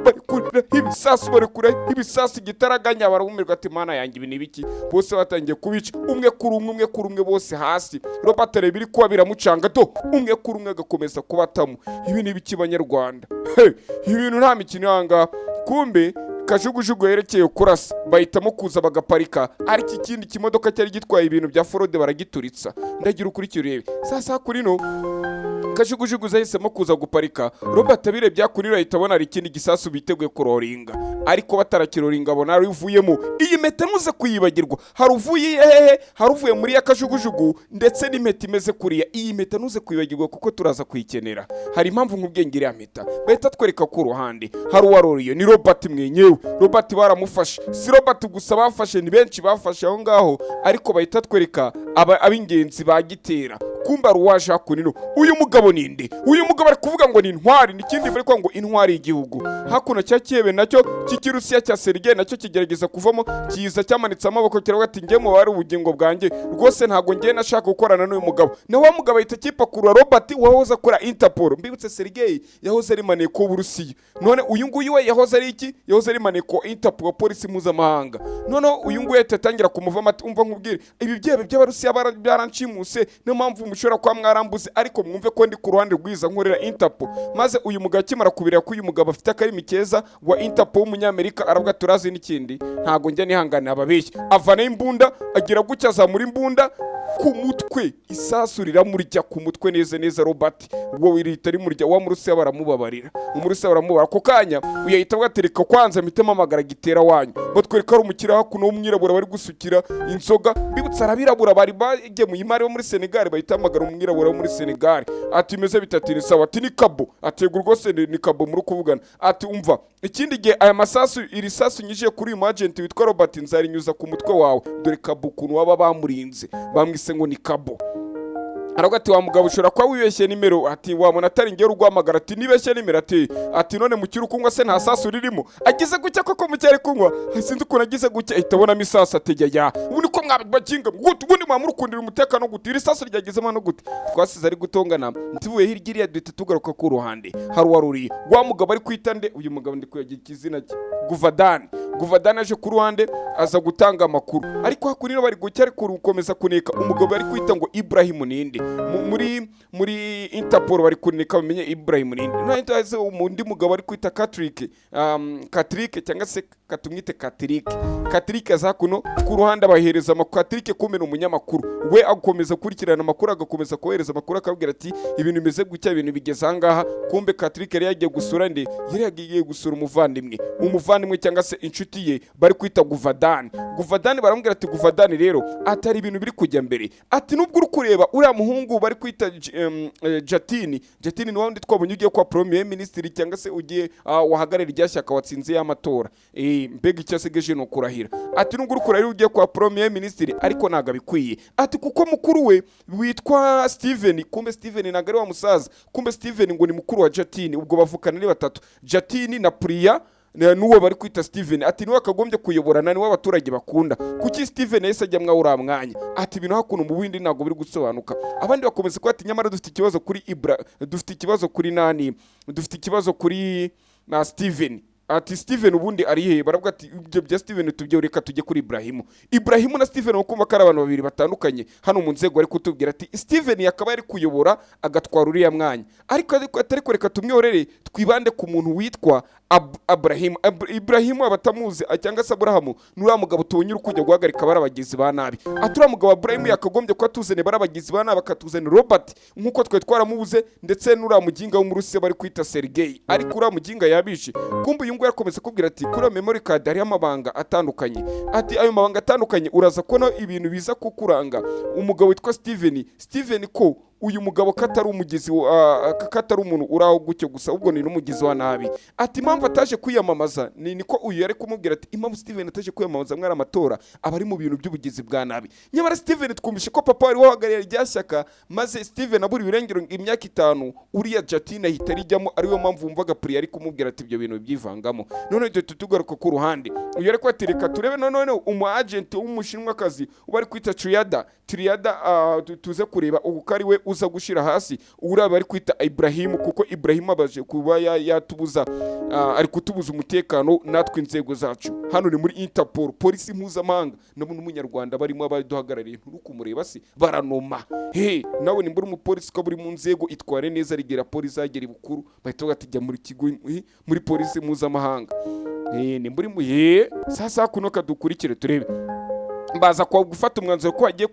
barikurira ibisasu, barikurira ibisasu gitaraganya. Barahumirwa ati mana yanjye ibintu ibiki. Bose batangiye kubica umwe kuri umwe bose hasi. Robert biri kuba biramucanga umwe kuri umwe agakomeza kubatamo. Ibi ni biki Banyarwanda? Ibintu nta mikino yanga. Kumbe kajugujugu yerekeye kurasa bahitamo kuza bagaparika, ariko ikindi kimodoka cyari gitwaye ibintu bya forode baragituritsa. Ndagira ukurikira urebe sasa kurino kajugujugu zahisemo kuza guparika. Robert abirebye akurira ahita abona hari ikindi gisasu biteguye kuroringa, ariko batarakiroringa abona ari uvuyemo. Iyi mpeta ntuze kuyibagirwa, hari uvuye hehe, hari uvuye muri ya kajugujugu ndetse n'impeta imeze kuriya. Iyi mpeta ntuze kuyibagirwa kuko turaza kuyikenera. Hari impamvu nk'ubwenge ya mpeta bahita twereka ku ruhande hari uwaroriye ni Robert mwenyewe. Robert baramufashe, si Robert gusa bafashe, ni benshi bafashe aho ngaho, ariko bahita twereka ab'ingenzi bagitera. Kumba ruwaje hakunino. Uyu mugabo ninde? Uyu mugabo ari kuvuga ngo ni intwari, nikindi bari kwa ngo intwari y'igihugu. Hakuno cya Kiebe nacyo cy'ikirusiya cya Sergei nacyo kigerageza kuvamo, kiza cyamanitse amaboko kiravuga ati ngiye mu bari ubugingo bwanjye rwose ntago ngiye nashaka gukorana n'uyu mugabo. Na wa mugabo ahita kipakurura Robert wahoze akora Interpol. Mbibutse Sergei yahoze ari maneko w'Uburusiya, none uyu nguyu we yahoze ari iki? Yahoze ari maneko Interpol, polisi mpuzamahanga. None uyu nguyu yatangira kumuvama ati umva nkubwire ibi byebe by'Abarusiya byaranshimuse, niyo mpamvu mushora kwa mwarambuze, ariko mwumve ko ndi ku ruhande rwiza nkorera Interpol. Maze uyu mugabo akimara kubira ko uyu mugabo afite akarimi keza wa Interpol w'umunyamerika, aravuga turazi n'ikindi ntago njya nihanganira ababeshyi. Avana imbunda agira gutya azamura imbunda ku mutwe, isasu riramurya ku mutwe neza neza. Robert wo wirita rimurya, wa Murusiya baramubabarira, Umurusiya baramubara ko kanya uyahita bwatereka kwanza mitema amagara gitera wanyu. Batwereka ari umukira hakuno w'umwirabura bari gusukira inzoga. Bibutsa arabirabura bari bagemuye imari wo muri Senegal, bahita amagara umwirabura wo muri Senegal ati meze bitatiri sawa, ati ni kabo, atego rwose ni kabo muri kuvugana. Ati umva ikindi gihe aya masasu iri sasu nyije kuri uyu agent witwa Robert nzarinyuza ku mutwe wawe, dore kabo kuntu waba bamurinze bamwise ngo ni kabo. Aravuga ati wa mugabo ushobora kwa wibeshye nimero, ati wabona atari ngiye urwamagara, ati nibeshye nimero, ati none mu kiru kunywa se nta sasu ririmo. Agize gutya koko mu cyari kunywa, sinzi ukuntu agize gutya itabona misasa ategya ya ubundi ko mwabaginga gutu ubundi mwamurukundira umutekano gutira isasu ryagezemo no gute. Twasize ari gutongana ntibuye hirya duhita tugaruka ku ruhande hari waruriye wa mugabo ari kwitande. Uyu mugabo ndi kuyagira ikizina cye Guvadani aje ku ruhande aza gutanga amakuru, ariko hakurino bari gucya ari gukomeza kuneka. Umugabo ari kwita ngo Ibrahim ninde muri Interpol bari kuneka bamenye Ibrahim ninde. Ntaze umundi mugabo ari kwita Patrick cyangwa se katumwite Patrick aza kuno ku ruhande abahereza amakuru. Patrick kumena umunyamakuru we akomeza kurikirana amakuru, agakomeza kohereza amakuru akabwira ati ibintu bimeze gutya, ibintu bigeze ahangaha. Kumbe Patrick yari yagiye gusura yari yagiye gusura umuvandimwe cyangwa se inshuti ye bari kwita Guvadani. Baramubwira ati Guvadani rero atari ibintu biri kujya mbere, ati nubwo uri kureba uriya muhungu bari kwita Jatini ni wundi twabonye ugiye kwa Premier Minister cyangwa se ugiye wahagarara Gashya watsinze y'amatora. Mbega icyo asigaje no kurahira. Ati nubwo uri kurahira ugiye kwa Premier Minister, ariko naga bikwiye. Ati kuko mukuru we witwa Steven, kumbe Steven nagari wa musaza, kumbe Steven ngo ni mukuru wa Jatini. Ubwo bavukana ni batatu, Jatini na Priya nuwo bari kwita Steven. Ati niwe akagombye kuyoborana, niwe abaturage bakunda. Kuki Steven yese ajya mwa ura mwanya? Ati ibintu hakuno mu bindi ntago biri gusobanuka. Abandi bakomeza ko ati nyamara dufite ikibazo kuri dufite ikibazo kuri nani, dufite ikibazo kuri na Steven. Ati Steven ubundi ari he? Baravuga ati ibyo bya Steven tubyoreka tujye kuri Ibrahim na Steven ukumva ko ari abantu babiri batandukanye. Hano mu nzego ari kutubwira ati Steven yakaba ari kuyobora agatwara uriya mwanya, ariko atari kureka tumyorere twibande ku muntu witwa Ibrahim abatamuzi cyangwa se Abrahamu. Nura mugabo tubonye urukujya guhagarika barabagizi ba nabi. Atura mugabo Ibrahim yakagombye ko atuzene barabagizi ba nabi, akatuzene Robert nkuko twe twaramubuze, ndetse nura muginga wo mu Rusiya bari kwita Sergei, ariko ura muginga yabishe. Kumbe uyu ngo yakomeza kubwira ati kuri memory card hari amabanga atandukanye. Ati ayo mabanga atandukanye uraza kubona ibintu biza kukuranga. Umugabo witwa Steven ko uyu mugabo katari umugizi katari umuntu uraho gucyo gusa, ubwo ni n'umugizi wa nabi. Ati impamvu ataje kwiyamamaza niko uyu yari kumubwira ati impamvu Steven ataje kwiyamamaza mwara amatora abari mu bintu by'ubugizi bwa nabi. Nyamara Steven twumvishe ko papa wari wahagarariye Gashya, maze Steven aburi birengero imyaka 5 uriya Jatina ahita rijyamo, ariyo mpamvu wumvaga Priya ari kumubwira ati ibyo bintu byivangamo. None ibyo tutugaruka ku ruhande uyu yari kwatereka turebe none umu agent w'umushinwakazi ubari kwita Triada tuze kureba ubukari we uza gushira hasi ura bari kwita Ibrahim, kuko Ibrahim abaje kuba yatubuza ari kutubuza umutekano natwe inzego zacu. Hano ni muri Interpol, polisi mpuzamahanga, nabo n'umunyarwanda barimo abaduhagarariye nturukumureba si baranoma. Nawe ni mburi umupolisi ko buri mu nzego itware neza rigera polisi agera ibukuru bahita gatijya muri kigo muri polisi mpuzamahanga. Ni mburi sasa kuno kadukurikire turebe. baza kwa gufata umwanzuro ko agiye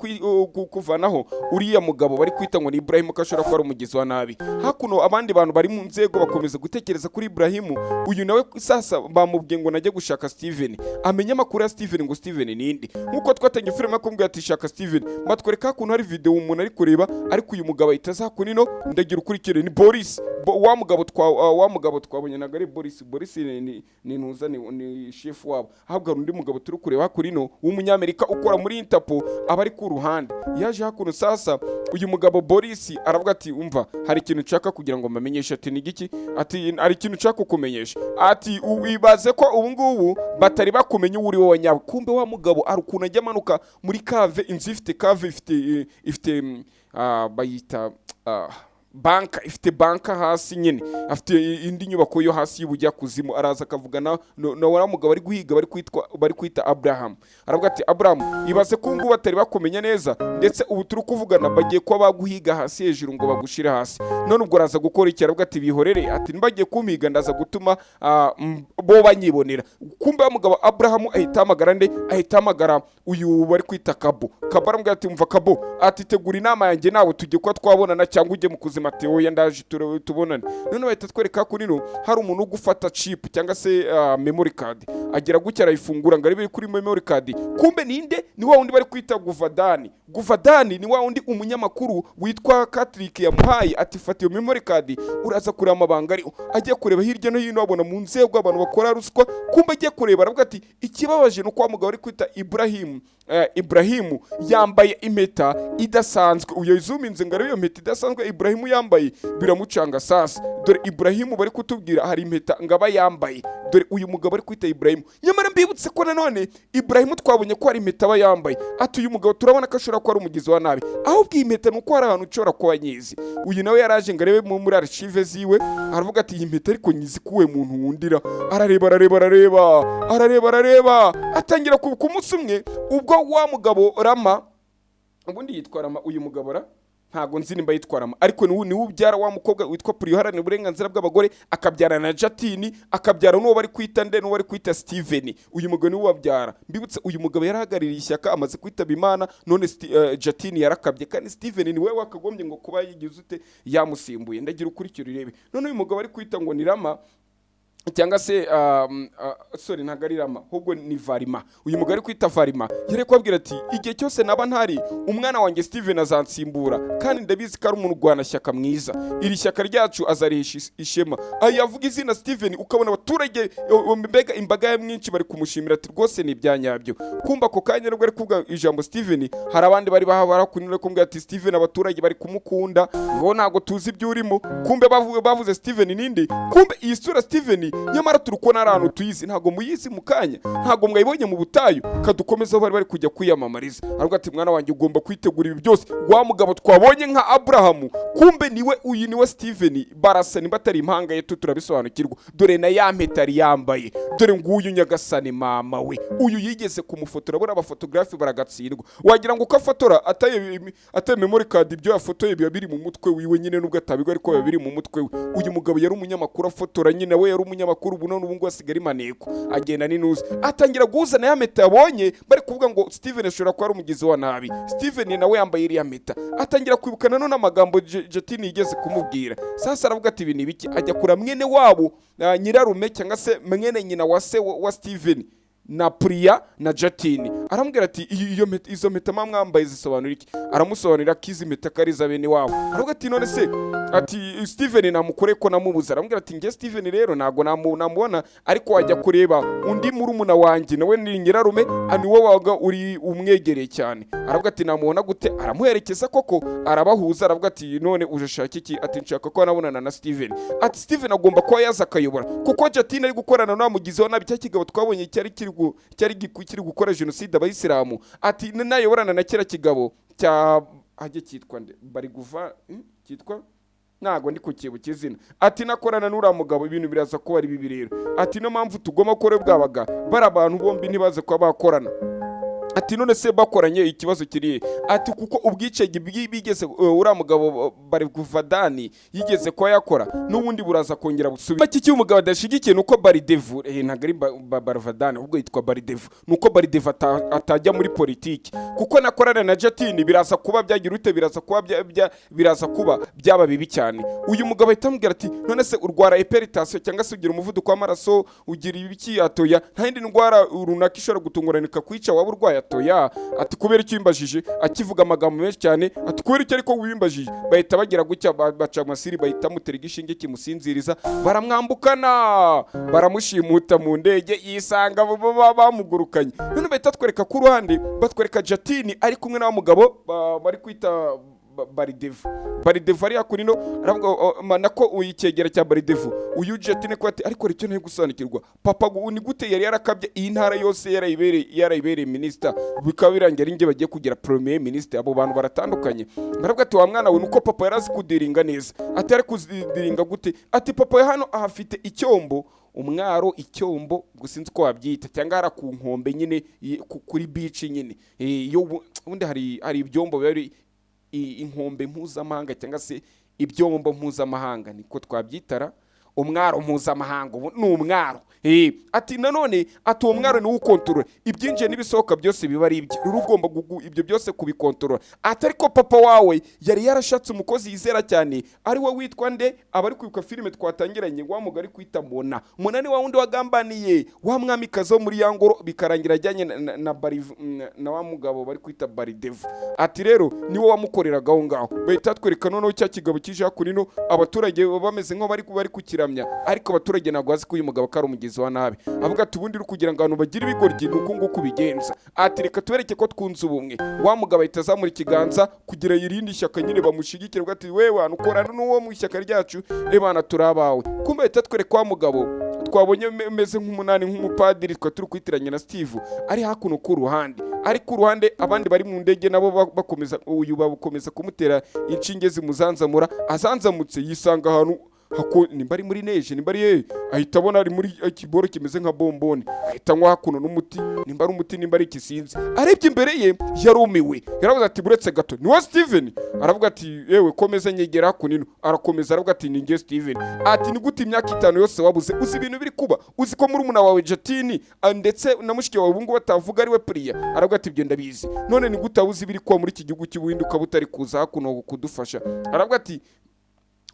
kuvanaho uriya mugabo bari kwita ngo ni Ibrahim ko ashobora kuba ari umugizi wa nabi. Hakuno abandi bantu bari mu nzego bakomeza gutekereza kuri Ibrahim. Uyu nawe sasa bamubwiye ngo najye gushaka Steven, amenya amakuru ya Steven ngo Steven ninde. Nkuko twatangiye filime akombwe ati shaka Steven, matwereka hakuno hari video umuntu ari kureba, ariko uyu mugabo ahitaza hakunino ndagira ukurikire ni Boris. Wa mugabo twabonye nagari Boris ni ntuza ni chef wabo, ahubwo undi mugabo turi kureba hakurino w'umunyamerika ukora muri Interpol abari ku ruhande. Yaje hakuno sasa uyu mugabo Boris aravuga ati umva hari ikintu nshaka kugira ngo mbamenyeshe. Ati ni giki? Ati ari ikintu nshaka kukumenyesha. Ati wibaze ko ubu ngubu batari bakumenya uri wowe nyawe. Kumbe wa mugabo ari ukuntu ajya amanuka muri cave, inzu ifite cave ifite bayita banka, ifite banka hasi nyine, afite indi nyubako yo hasi y'ubujya kuzimu. Araza akavugana na wa mugabo ari guhiga bari kwita Abraham. Aravuga ati Abraham, ibaze ko ngo batari bakumenya neza, ndetse ubu turi kuvugana bagiye kuba baguhiga hasi hejuru ngo bagushire hasi. None ubwo araza gukora iki? Aravuga ati bihorere, ati nibagiye kumpiga ndaza gutuma bo banyibonera. Kumbe wa mugabo Abraham ahita hamagara uyu bari kwita Kabo. Aramubwira ati umva Kabo, ati tegura inama yanjye nawe tujye kwa twabonana cyangwa ujye mu Mateo yandaje tubonane. None bahita twereka ko nino hari umuntu ugufata chip cyangwa se memory card, agera gutya arayifungura ngo ari kuri memory card. Kumbe ninde? Ni wa wundi bari kwita Guvadani ni wa wundi umunyamakuru witwa Patrick yamuhaye ati fata iyo memory card uraza kureba amabanga ari agiye kureba hirya no hino, abona mu nzego abantu bakora ruswa. Kumbe agiye kureba aravuga ati ikibabaje no kwa mugabo ari kwita Ibrahim yambaye impeta idasanzwe. Uyo izuminze ngo ariyo impeta idasanzwe Ibrahim yambaye biramucanga sasa. Dore Ibrahim bari kutubwira hari impeta ngaba yambaye. Dore uyu mugabo ari kwita Ibrahim. Nyamara mbibutse ko nanone Ibrahim twabonye ko hari impeta aba yambaye. Ati uyu mugabo turabona ko ashobora kuba ari umugizi wa nabi, ahubwo iyi impeta nuko hari ahantu ushobora kuba nyizi. Uyu nawe yaraje ngo arebe muri archive ziwe, aravuga ati iyi impeta ariko nyizi kuwe muntu wundira. Arareba atangira ku munsi umwe ubwo wa mugabo Rama, ubundi yitwa Rama uyu mugabo ntago nzi nimba yitwarama, ariko ni ubyara wa mukobwa witwa Priyoharane uburenganzira bw'abagore, akabyara na Jatini, akabyara n'uwo bari kwita n'uwo bari kwita Steven. Uyu mugabo ni wabyara. Mbibutse uyu mugabo yarahagaririye ishyaka amaze kwitaba Imana, none Jatini yarakabye, kandi Steven ni we wakagombye ngo kuba yigize ute yamusimbuye. Ndagira ukurikira urebe. None uyu mugabo ari kwita ngo ni Rama cyangwa se sorry ntagarirama ahubwo ni Varima. Uyu mugari kwita Varima yari kwabwira ati igihe cyose naba ntari umwana wanjye Steven azansimbura, kandi ndabizi ko ari umuntu rwana shyaka mwiza, iri shyaka ryacu azarihisha ishema. Yavuga izina Steven ukabona abaturage mbega imbaga mwinshi bari kumushimira ati rwose ni ibyanyabyo. Kumba ako kanya nubwo ari kuvuga ijambo Steven, hari abandi bari barakunira kumbwira ati Steven abaturage bari kumukunda, ngo ntago tuzi ibyo urimo. Kumbe bavuze Steven ninde? Kumbe iyi sura Steven nyamara turukona ari ahantu tuyizi, ntago muyizi mu kanya, ntago mwayibonye mu butayu. Kadukomeza bari kujya kwiyamamariza. Aravuga ati mwana wanjye ugomba kwitegura ibi byose. Wa mugabo twabonye nka Abraham, kumbe uyu niwe Steven barasa nimba atari impanga ye turabisobanukirwa. Dore na ya mpeta yambaye, dore nguyu nyagasane mama we, uyu yigeze kumufotora. Bora abafotografi baragatsindwa, wagira ngo ukafotora ataye memory card ibyo yafotoye biba biri mu mutwe wiwe nyine, nubwo atabigo ariko biba biri mu mutwe we. Uyu mugabo yari umunyamakuru afotora nyine, we yari umunyamakuru ubu none ubungu asigara imaneko agenda n'inuzi. Atangira guhuzana ya meta yabonye bari kuvuga ngo Steven ashobora kuba ari umugizi wa nabi. Steven nawe yambaye iriya meta, atangira kwibukana none amagambo Jatini yigeze kumubwira. Sasa aravuga ati ibi ni biki? Ajya kura mwene wabo nyirarume cyangwa se mwene nyina wa se wa Steven na Priya na Jatini. Arambwira ati izo meta mwambaye zisobanura iki? Aramusobanurira ko izi meta kariza bene wabo. Aravuga ati none se ati Steven namukore ko namubuza. Arambwira ati nge Steven rero nago namubona, ariko wajya kureba undi murumuna wanjye nawe ni nyirarume, ani wowe waga uri umwegereye cyane. Aravuga ati namubona gute? Aramuherekeza koko arabahuza. Aravuga ati none urashaka iki? Ati nshaka ko nabonana na Steven. Ati Steven agomba kuba yaza akayobora, kuko Jatini ari gukorana na mugizi wa nabi. Cya kigabo twabonye cyari kiri gukora jenoside abayisilamu. Ati nayoborana na kera kigabo cya haje cyitwa nde bari guva cyitwa nago ndi kukibuka izina. Ati nakorana n'ura mugabo ibintu biraza ko bari bibi rero. Ati no mpamvu tugoma kore bwabaga bari abantu bombi ntibaze kwa bakorana. ati none se bakoranye ikibazo kiri ati kuko ubwicege bigeze uriya mugabo Bagikunze yigeze ko yakora n'ubundi buraza kongera busubira iki cy'umugabo adashigikiye nuko Baridevu ntago ari Bagikunze ahubwo yitwa Baridevu nuko Baridevu atajya muri politiki kuko nakorana na Jatini biraza kuba byagira ute biraza kuba byaba bibi cyane. Uyu mugabo ahita amubwira ati none se urwara hypertension cyangwa se ugira umuvuduko w'amaraso ugira ibiki atoya nta yindi ndwara runaka ishobora gutunguranika kwica waba urwaye atoya ati kubera icyo imbajije akivuga amagambo menshi cyane ati kubera icyo ariko wimbajije bahita bagira gutya baca amasiri bahita mutera igishinge kimusinziriza baramwambukana baramushimuta mu ndege yisanga bamugurukanye none bahita twereka ku ruhande batwereka Jatini ari kumwe n'abo mugabo bari kwita Baridevu ari hakurino aravuga nako uyikegera cya Baridevu uyu Jatini ko ati ariko ricyo ntaye gusobanukirwa papa ni gute yari yarakabye iyi ntara yose yarayibereye minister bikaba birangira ari nge bagiye kugira premier minister abo bantu baratandukanye baravuga ati wa mwana we nuko papa yarazi kudiringa neza ati ari kudiringa gute ati papa hano ahafite icyombo umwaro icyombo gusinzi ko wabyita cyangwa ara ku nkombe nyine kuri beach nyine yo ubundi hari ibyombo bari inkombe mpuzamahanga cyangwa se ibyombo mpuzamahanga niko twabyitara umwaro mpuzamahanga ni umwaro ati nanone ati uwo mwaro niwo ukontorora ibyinjiye n'ibisohoka byose biba ari ibye rero ugomba ibyo byose kubikontorora ati ariko papa wawe yari yarashatse umukozi yizera cyane ari we witwa nde abari kwibuka filime twatangiranye wa mugari kwita Mona ni wa wundi wagambaniye wa mwamikazi wo muri yangoro bikarangira ajyanye na wa mugabo bari kwita Baridevu ati rero niwo wamukoreraga aho ngaho bahita twereka noneho cya kigabo kije hakurino abaturage bameze nko bari kukiramya ariko abaturage ntabwo bazi ko uyu mugabo kari umugizi wa nabi avuga ati ubundi kugira ngo abantu bagire ibigoryi nuko nguko bigenza ati reka tubereke ko twunze ubumwe wa mugabo ahita azamura ikiganza kugira yirinde ishyaka nyine bamushigikire ati wewe wantu ukorana n'uwo mu ishyaka ryacu bana turabawe kumbe ahita twereka wa mugabo twabonye meze nk'umunani nk'umupadiri turi kwitiranya na Steve ari hakuno ku ruhande ari ku ruhande abandi bari mu ndege nabo bakomeza uyu bakomeza kumutera inshinge zimuzanzamura azanzamutse yisanga ahantu nimba ari muri neje nimba ari ahita abona ari muri kiboro kimeze nka bombone ahita anywa hakuno n'umuti nimba ari umuti nimba ari ikisinzi arebye imbere ye yarumiwe yaravuze ati buretse gato niwe Steven aravuga ati yewe komeza nyegera hakuno arakomeza aravuga ati ninge Steven ati ni gute imyaka 5 yose wabuze uzi ibintu biri kuba uzi ko muri umuna wawe Jatini ndetse na mushiki wawe bungu batavuga ari we Priya aravuga ati byo ndabizi none ni gute uzi biri kuba muri iki gihugu cy'ubuhinduka butari kuza hakuno kudufasha aravuga ati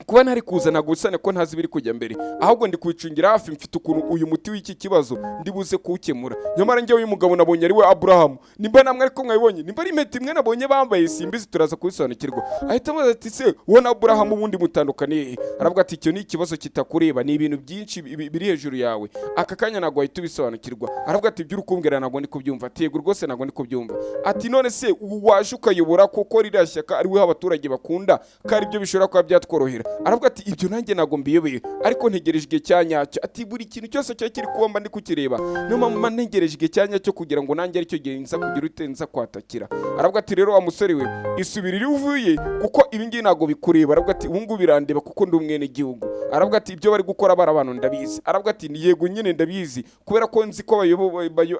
kuba ntari kuzana gusane ko ntazi biri kujya mbere ahubwo ndi kwicungira hafi mfite ukuntu uyu muti w'iki kibazo ndibuze kuwukemura nyamara njye uyu mugabo nabonye ari we Abraham nimba namwe ariko mwabonye nimba ari impeta imwe nabonye bambaye simbizi turaza kubisobanukirwa ahita amubaza ati se wowe na Abraham ubundi mutandukaniye aravuga ati icyo ni ikibazo kitakureba ni ibintu byinshi biri hejuru yawe aka kanya nagwa ahita ubisobanukirwa aravuga ati by'urukumbwira nagwa ndi kubyumva ati yego rwose nagwa ndi kubyumva ati none se waje ukayobora kuko ririya shyaka ari we abaturage bakunda kandi ibyo bishobora kuba byatworohera aravuga ati ibyo nanjye nago mbiyobeye ariko ntegereje igihe cyanyacyo ati buri kintu cyose cyo kiri kuba ndi kukireba niyo mpamvu ntegereje igihe cyanyacyo kugira ngo nanjye aricyo gihe nza kugira utenza kwatakira aravuga ati rero wa musore we isubirire uvuye kuko ibi ngibi nago bikureba aravuga ati ubu ngubu birandeba kuko ndi umwene gihugu aravuga ati ibyo bari gukora bara abantu ndabizi aravuga ati yego nyine ndabizi kubera ko nzi ko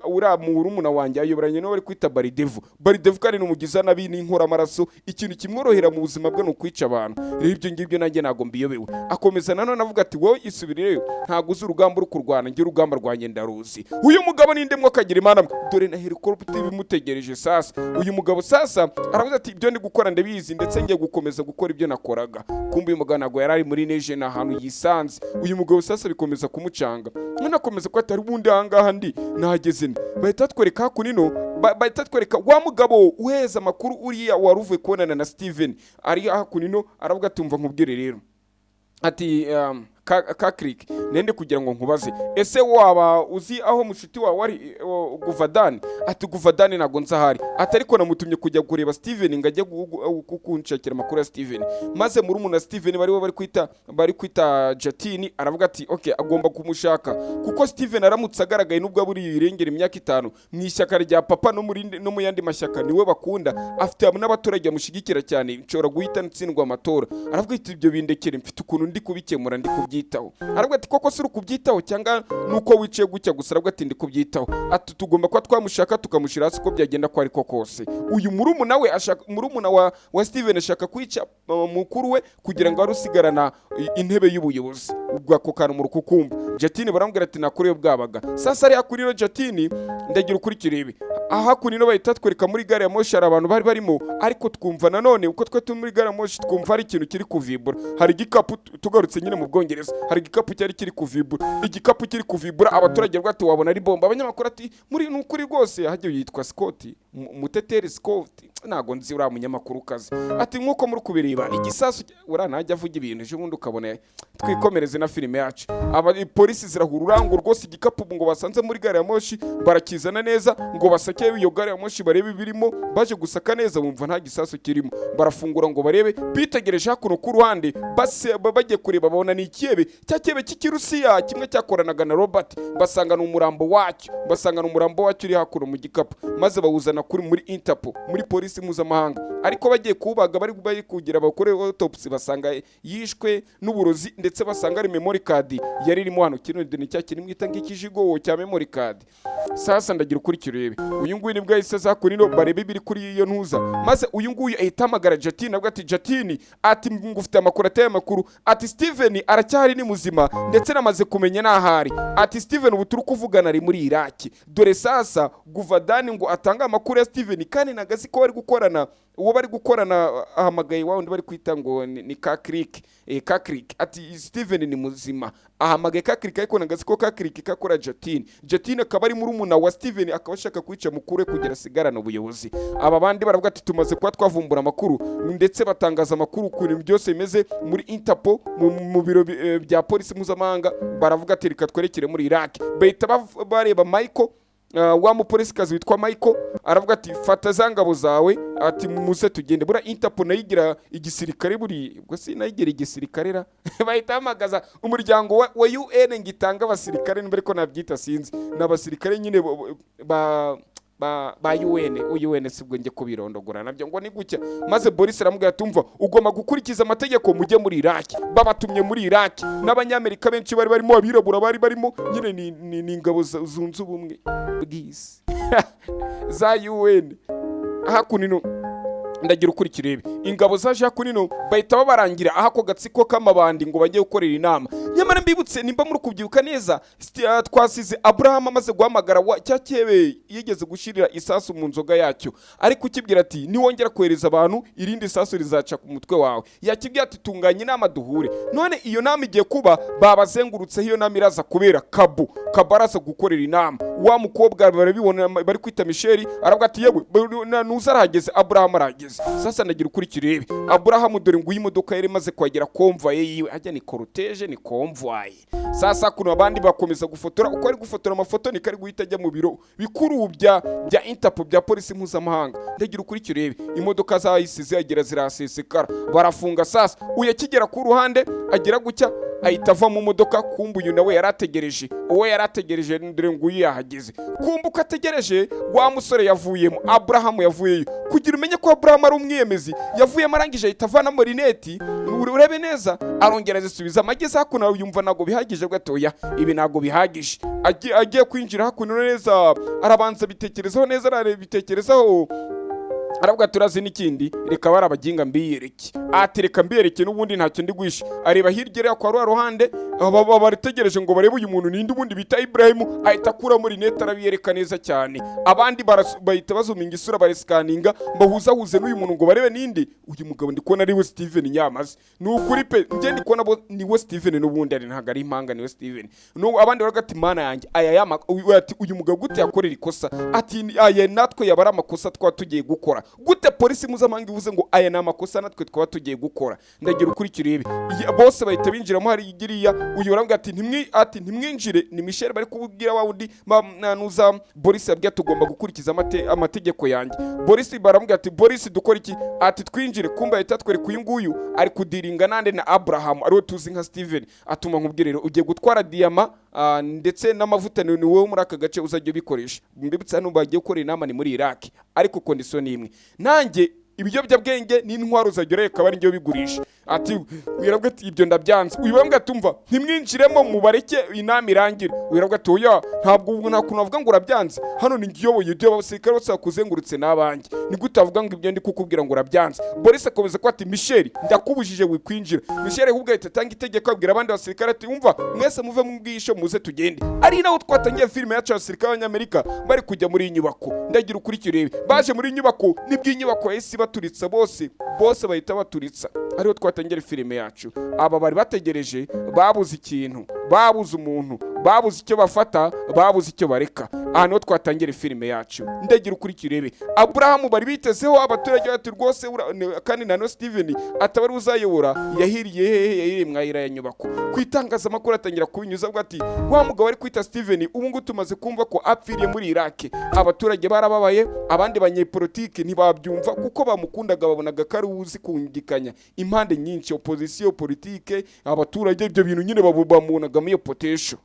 uriya murumuna wanjye ayoboranye n'uwo bari kwita Baridevu kandi n'umugiza nabi n'inkora amaraso ikintu kimworohera mu buzima bwe no kwica abantu rero ibyo ngibyo nanjye nago mbiyobewe akomeza nanone avuga ati wowe isubirireyo ntago uzi urugamba uri kurwana ngira urugamba rwanjye ndaruzi uyu mugabo ninde mwo kagira imana dore na helicopter bimutegereje sasa uyu mugabo sasa aravuga ati ibyo ndi gukora ndabizi ndetse ngiye gukomeza gukora ibyo nakoraga kumbe uyu mugabo nago yarari muri neje na hantu yisanze uyu mugabo sasa bikomeza kumucanga none akomeza ko atari bundi ahangaha ndi nahageze bahita twereka hakunino bahita twereka wa mugabo uheza amakuru uriya waruvuye kubonana na Steven ari hakunino aravuga ati umva nkubwire rero ati Kakrik nende kugira ngo nkubaze ese waba uzi aho mushuti wawe wari Guvadani ati Guvadani nago nzahari atariko namutumye kujya kureba Steven ngajye kunshakira makuru ya Steven maze muri umuna Steven bari kwita Jatini aravuga ati okay agomba kumushaka kuko Steven aramutse agaragaye nubwo aburi irengera imyaka 5 mwishyaka rya papa no mu yandi mashyaka niwe bakunda afite n'abaturage bamushigikira cyane nshobora guhita ntsindwa amatora aravuga ati ibyo bindekere mfite ukuntu ndi kubikemura ndi kubyitaho. Aravuga ati koko suri kubyitaho cyangwa nuko wicaye gutya gusa? Aravuga ati ndi kubyitaho. Ati tugomba kuba twamushaka tukamushyira hasi uko byagenda ko ariko kose. Uyu murumuna we murumuna wa Steven ashaka kwica mukuru we kugira ngo arusigarana intebe y'ubuyobozi. Ubwo ako kantu muri kukumva. Jatini baramubwira ati nakuriyo bwabaga. Sasa ari hakuriro Jatini ndagira ukurikira ibi. Aha kunino bahita twereka muri gare ya moshi hari abantu bari barimo, ariko twumva nanone uko twe turi muri gare ya moshi twumva hari ikintu kiri kuvibura. Hari igikapu tugarutse nyine mu Bwongereza, hari igikapu cyari kiri kuvibura. Igikapu kiri kuvibura, abaturage bwati wabona ari bomba. Abanyamakuru ati muri nukuri rwose hajye yitwa Scott, Muteteri Scott, nago nzi ura munyamakuru kazi. Ati nkuko muri kubireba igisasu uranajya avuga ibintu ejo bundi ukabona twikomereze na filime yacu. Polisi zirahurura ngo rwose igikapu ngo basanze muri gare ya moshi barakizana neza ngo basake iyo gare ya moshi barebe birimo, baje gusaka neza bumva nta gisasu kirimo. Barafungura ngo barebe, bitegereje hakuno ku ruhande base bagiye kureba babona ni ikiyebe cyakebe cy'ikirusiya kimwe cyakoranaga na Robert, basanga n'umurambo wacyo uri hakuno mu gikapu, maze bawuzana kuri muri Interpol, muri polisi mpuzamahanga. Ariko bagiye kubaga bari kugira bakore autopsy basanga yishwe n'uburozi, ndetse basanga ari memory card yari irimo hano. Kino ni cya kintu mwita nk'ikijigo cya memory card. Sasa ndagira ukuri kirebe, uyu nguyu nibwo yahise za kunino barebe biri kuri iyo ntuza, maze uyu nguyu ahitamagara Jatini. Avuga ati Jatini, ati ngufite amakuru ateye amakuru, ati Steven aracyari ni muzima ndetse namaze kumenya nahari. Ati Steven ubu turi kuvugana ari muri Iraki. Dore sasa Guvadani ngo atanga amakuru ya Steven kandi nagazi ko bari gukorana, uwo bari gukorana ahamagaye wawundi bari kwita ngo ni Kakrik. Ati Steven ni muzima, ahamagaye Kakrik, ariko nagazi ko Kakrik kakora Jatini. Jatini akaba ari murumuna wa Steven, akaba ashaka kwica mukuru kugira sigarana ubuyobozi. Aba bandi baravuga ati tumaze kuba twavumbura amakuru, ndetse batangaza amakuru ku bintu byose bimeze muri Interpol mu biro bya polisi mpuzamahanga. Baravuga ati reka twerekere muri Iraq. Bahita bareba Michael, wa mupolisikazi witwa Michael, aravuga ati fata za ngabo zawe, ati muze tugende. Bura Interpol nayigira igisirikare, buri ubwo si nayigira igisirikare ra bahita hamagaza umuryango wa UN ngitanga abasirikare, mbere ko nabyita sinzi n'abasirikare nyine ba UN sibwo nge kubirondogora nabyo ngo ni gutya. Maze Boris aramubwira tumva ugomba gukurikiza amategeko mujye muri Iraq. Babatumye muri Iraq n'abanyamerika benshi bari barimo, abirabura bari barimo, nyine ni ingabo zunze ubumwe bw'isi za UN. Hakunino ndagira ukurikira ibi, ingabo zaje hakunino bahita babarangira aha ko gatsiko k'amabandi ngo bagiye gukorera inama. Nyamara mbibutse nimba muri kubyibuka neza, twasize Abraham amaze guhamagara cyakebe yigeze gushirira isasu mu nzoga yacyo, ariko ukibwira ati niwongera kohereza abantu irindi isasu rizaca ku mutwe wawe. Yakibwira ati tunganye inama duhure. None iyo nama igiye kuba babazengurutse, iyo nama iraza kubera Kabu araza gukorera inama. Wa mukobwa barabibona bari kwita Michelle, aravuga ati yewe nuza arahageze, Abraham arahageze. Sasa ndagira ukurikira ibi, Abraham dore ngo imodoka yari maze kwagera convoy yiwe, ajya ni cortege ni convoy. Sasa kuno abandi bakomeza gufotora, uko ari gufotora amafoto ni kari guhita ajya mu biro bikuru bya Interpol bya polisi mpuzamahanga. Ndagira ukurikira ibi, imodoka zahisize agera zirasesekara, barafunga. Sasa uyakigera ku ruhande agera gucya ahita ava mu modoka, kumbuye nawe yarategereje, uwo yarategereje ndire ngo yahageze. Kumbuka ategereje wa musore yavuyemo, Abraham yavuyeyo. Kugira umenye ko Abraham ari umwiyemezi, yavuyemo arangije ahita avana muri neti, urebe neza arongera zisubiza amageze hakuno. Yumva nago bihagije gatoya, ibi nago bihagije. Agiye kwinjira hakuno neza, arabanza bitekerezaho neza, arabitekerezaho, aravuga turazi n'ikindi, reka barabaginga mbiyereke. Ati reka mbiyereke n'ubundi ntacyo ndi guhisha. Areba hirya kwa ruhande, baritegereje ngo barebe uyu muntu ninde, ubundi bita Ibrahim. Ahita akura muri net arabiyereka neza cyane. Abandi bahita bazuminga isura, baresikaninga, bahuzahuze n'uyu muntu ngo barebe ninde uyu mugabo. Ndi kubona ari we Steven Nyamaze, ni ukuri pe, nge ndi kubona ni we Steven n'ubundi ari ntago ari impanga, ni we Steven. No abandi baravuga ati mana yanjye ati uyu mugabo gute yakorera ikosa, ati aya natwe yabara amakosa twa tugiye gukora gute. Polisi mpuzamahanga ivuze ngo aya ni amakosa natwe twaba tugiye gukora. Ndagira ukurikira ibi, bose bahita binjiramo. Hari igiriya uyu baravuga ati ntimwinjire, ni Michelle bari kubwira wa wundi nuza Boris yabwiye tugomba gukurikiza amategeko yanjye. Boris baravuga ati Boris dukora iki? Ati twinjire. Kumba ahita twereka uyu nguyu ari kudiringa nande na Abraham ariwe tuzi nka Steven. Atuma nkubwire rero ugiye gutwara diyama ndetse n'amavuta ni wowe muri aka gace uzajya bikoresha. Mbibutsa hano bagiye gukora inama ni muri Iraq, ariko condition imwe, nanjye ibiyobyabwenge n'intwaro zagera akaba ari njye bigurisha. ati wirabwa ati ibyo ndabyanze. Uyu bambwa tumva ntimwinjiremo mubareke inama irangire. Wirabwa ati oya ntabwo nta kuntu avuga ngo urabyanze, hano ni ngiyoboye ibyo abasirikare bose bakuzengurutse n'abanje, ni gute avuga ngo ibyo ndi kukubwira ngo urabyanze. Boris akomeza ko ati Michel ndakubujije wikwinjira. Michel ahubwo ahita atanga itegeko abwira abandi basirikare ati umva mwese muve mu bwisho muze tugende. Ari naho twatangiye filime yacu abasirikare b'Abanyamerika bari kujya muri inyubako. Ndagira ukurikire baje muri inyubako nibyo inyubako yahise baturitsa bose bahita baturitsa. Ariho twatangira filime yacu. Aba bari bategereje babuze ikintu, babuze umuntu, babuze icyo bafata, babuze icyo bareka. Aha niho twatangira filime yacu. Ndagira ukurikire Abraham bari bitezeho abaturage bati rwose kandi na no Steven atabari uzayobora yahiriye hehe mwayira ya nyubako. Kwitangazamakuru atangira kubinyuza bwo ati wa mugabo ari kwita Steven ubu ngo tumaze kumva ko apfiriye muri Iraq. Abaturage barababaye, abandi banyepolitike ntibabyumva kuko bamukundaga babonaga kari uzi kungikanya impande nyinshi, opposition politike, abaturage ibyo bintu nyine bamubonaga iyo potential.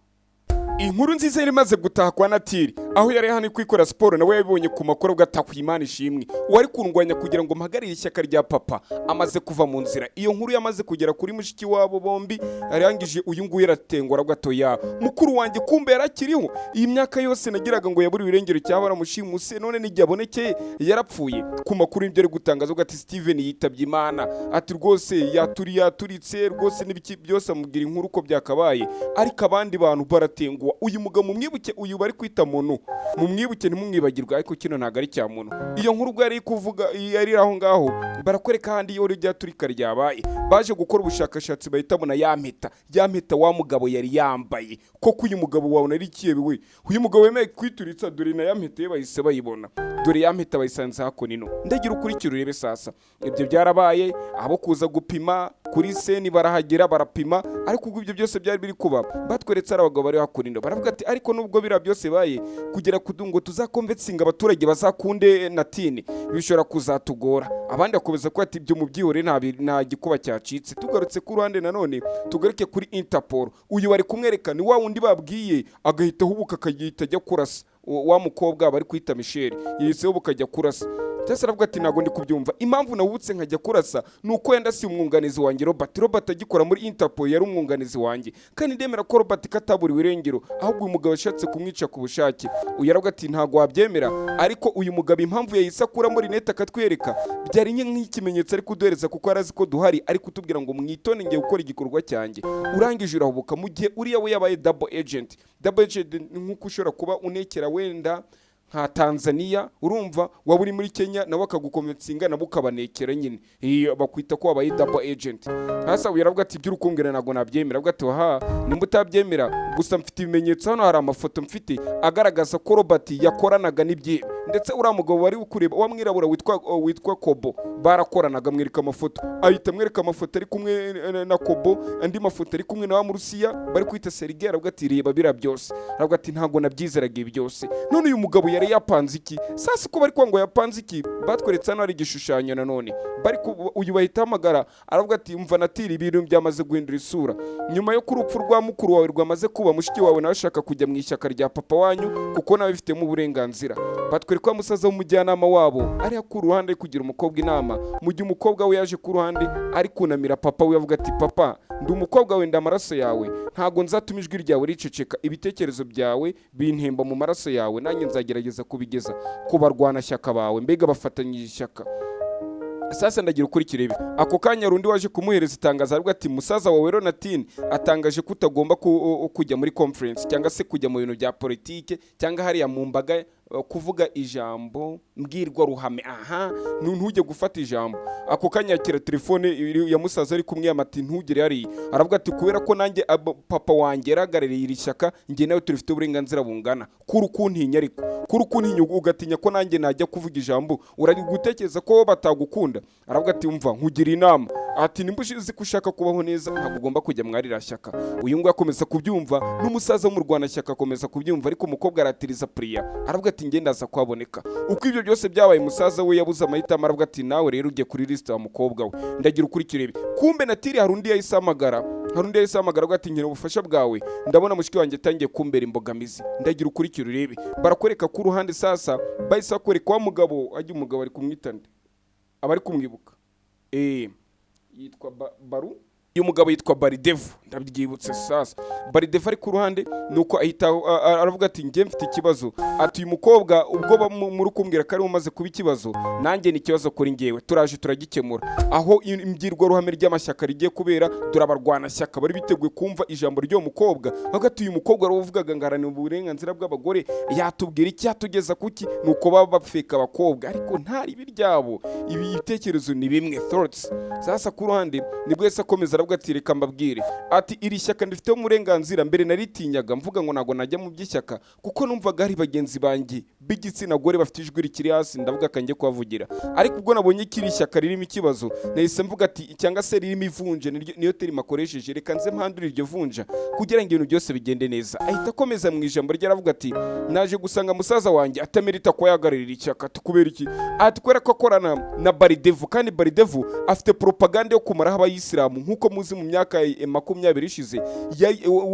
Inkuru nziza yari maze gutaha kwa Natiri aho yari hano kwikora siporo nawe yabibonye ku makuru gatakwa Imana ishimwe wari kundwanya kugira ngo mpagarire ishyaka rya papa amaze kuva mu nzira. Iyo nkuru yamaze kugera kuri mushiki wabo bombi arangije uyu nguyu yaratengwa gatoya. Mukuru wanjye kumbe yarakiriho iyi myaka yose nagiraga ngo yaburi irengero cyabara mushimuse none nijya abonekeye yarapfuye. Ku makuru ibyo ari gutangaza ati Steven yitabye Imana, ati rwose yaturitse rwose n'ibiki byose amubwira inkuru ko byakabaye, ariko abandi bantu baratengwa. Uyu mugabo mumwibuke, uyu bari kwita muntu mumwibuke ntimumwibagirwa, ariko kino ntago ari cya muntu. Iyo nkuru bwo yari kuvuga yari aho ngaho barakwereka handi yo rya turika ryabaye. Baje gukora ubushakashatsi bahita bona yampeta wa mugabo yari yambaye koko. Uyu mugabo wawe nari kiyewe, uyu mugabo wemeye kwituritsa dore na yampeta bahise bayibona, dore yampeta bayisanze hako nino. Ndagira ukurikira urebe sasa ibyo byarabaye. Abo kuza gupima kuri seni barahagera barapima, ariko ubwo ibyo byose byari biri kuba batweretse ari abagabo bari hakurindo. Baravuga ati ariko nubwo bira byose baye kugera kudungo tuzakonvetsinga abaturage bazakunde Natini bishora kuzatugora. Abandi akomeza ko ati ibyo mu byihore nta gikuba cyacitse. Tugarutse ku ruhande nanone tugaruke kuri Interpol. Uyu bari kumwereka ni wa wundi babwiye agahita hubuka akagihita ajya kurasa wa mukobwa bari kwita Michel yiseho bukajya kurasa. Cyase aravuga ati nago ndi kubyumva impamvu nawutse nkajya kurasa nuko yenda si umwunganizi wanjye Robert agikora muri Interpol yari umwunganizi wanjye, kandi ndemera ko Robert kataburi wirengero ahubwo uyu mugabo ashatse kumwica ku bushake. Uyu aravuga ati ntago wabyemera, ariko uyu mugabo impamvu yayisakura muri net akatwereka byari nk'ikimenyetso ari kuduhereza kuko arazi ko duhari, ari kutubwira ngo mwitone ngiye gukora igikorwa cyanjye. Urangije urahubuka mu gihe uriya we yabaye double agent nk'uko ushobora kuba unekera wenda nka Tanzania, urumva waba uri muri Kenya nawe akagukometsinga nabo ukabanekera nyine bakwita ko wabaye double agent. Hasa uyaravuga ati by'urukumbwira nago nabyemera. Avuga ati aha nimba utabyemera gusa mfite ibimenyetso hano, hari amafoto mfite agaragaza ko Robert yakoranaga n'ibye, ndetse uriya mugabo wari ukureba wa mwirabura witwa Kobo barakoranaga. Mwereka amafoto, ahita mwereka amafoto ari kumwe na Kobo, andi mafoto ari kumwe na wa Murusiya bari kwita Sergei. Aravuga ati reba bira byose. Aravuga ati ntago nabyizeraga byose. None uyu mugabo yari yapanze iki sasa? Ko bari kwango yapanze iki? Batweretse hano ari igishushanyo nanone bari uyu bahita hamagara. Aravuga ati umva Natiri ibintu byamaze guhindura isura nyuma yo kurupfu rwa mukuru wawe rwamaze kuba mushiki wawe nawe ashaka kujya mu ishyaka rya papa wanyu kuko nawe bifitemo uburenganzira. Batwereka musaza w'umujyanama wabo ari ku ruhande kugira umukobwa inama, mu gihe umukobwa we yaje ku ruhande ari kunamira papa we. Avuga ati papa ndi umukobwa wenda amaraso yawe, ntago nzatuma ijwi ryawe riceceka, ibitekerezo byawe bintemba mu maraso yawe, nanjye nzagerageza kubigeza ku barwanashyaka bawe mbega bafatanyije ishyaka. Sasa ndagira ukurikira ibi. Ako kanya rundi waje kumuhereza itangazo aravuga ati musaza wawe Ronatine atangaje ko utagomba kujya muri conference cyangwa se kujya mu bintu bya politike cyangwa hariya mu mbaga kuvuga ijambo mbwirwa ruhame. Aha ntujye gufata ijambo. Ako kanya yakira telefone ya musaza ari kumwe amati ntugire yari. Aravuga ati kubera ko nanjye papa wanjye yaragaririye iri shyaka ngiye nawe turifite uburenganzira bungana kuri kuntinya, ariko kuri kuntinya ugatinya ko nanjye najya kuvuga ijambo urari gutekereza ko batagukunda. Aravuga ati umva nkugira inama, ati nimba uzi ko ushaka kubaho neza ntabwo ugomba kujya mwarira shyaka. Uyu ngo akomeza kubyumva n'umusaza wo mu Rwanda shyaka akomeza kubyumva, ariko umukobwa aratiriza priya. Aravuga ati ngenda aza kwaboneka. Uko ibyo byose byabaye musaza we yabuze amahitamo. Aravuga ati nawe rero ujye kuri list wa mukobwa we. Ndagira ukurikire ibi. Kumbe Natiri hari undi yayisamagara avuga ati ngira ubufasha bwawe, ndabona mushiki wanjye tangiye kumbera imbogamizi. Ndagira ukurikire urebe. Barakwereka ku ruhande sasa bahise bakwereka wa mugabo ajya umugabo ari kumwitande abari kumwibuka yitwa Baru. Uyu mugabo yitwa Baridevu, ndabyibutse sasa. Baridevu ari ku ruhande nuko ahita aravuga ati njye mfite ikibazo. Ati uyu mukobwa ubwo muri kumbwira ko ari umaze kuba ikibazo, nanjye ni ikibazo kuri ngewe, turaje turagikemura. Aho imbwirwa ruhame ry'amashyaka rigiye kubera, durabarwana shyaka bari biteguye kumva ijambo ry'uwo mukobwa. Hagati uyu mukobwa aravugaga ngaranira uburenganzira bw'abagore, yatubwira iki, yatugeza kuki, nuko baba bafeka abakobwa ariko ntari biryabo. Ibi bitekerezo ni bimwe, thoughts. Sasa ku ruhande nibwo yese akomeza aravuga ati reka mbabwire, ati iri shyaka ndifiteho uburenganzira, mbere naritinyaga mvuga ngo nago najya mu by'ishyaka kuko numvaga hari bagenzi banjye b'igitsina gore bafite ijwi rikiri hasi, ndavuga kanjye kubavugira. Ariko ubwo nabonye kiri shyaka ririmo ikibazo, nahise mvuga ati cyangwa se ririmo ivunje, niyo terima akoresheje, reka nze mpandure iryo vunja kugira ngo ibintu byose bigende neza. Ahita akomeza mu ijambo rye aravuga ati naje gusanga musaza wanjye atamerita ko yagarira ishyaka. Tukubera iki? Ati kubera ko akorana na Baridevu, kandi Baridevu afite propaganda yo kumaraho abayisilamu. Nkuko muzi mu myaka 20 ishize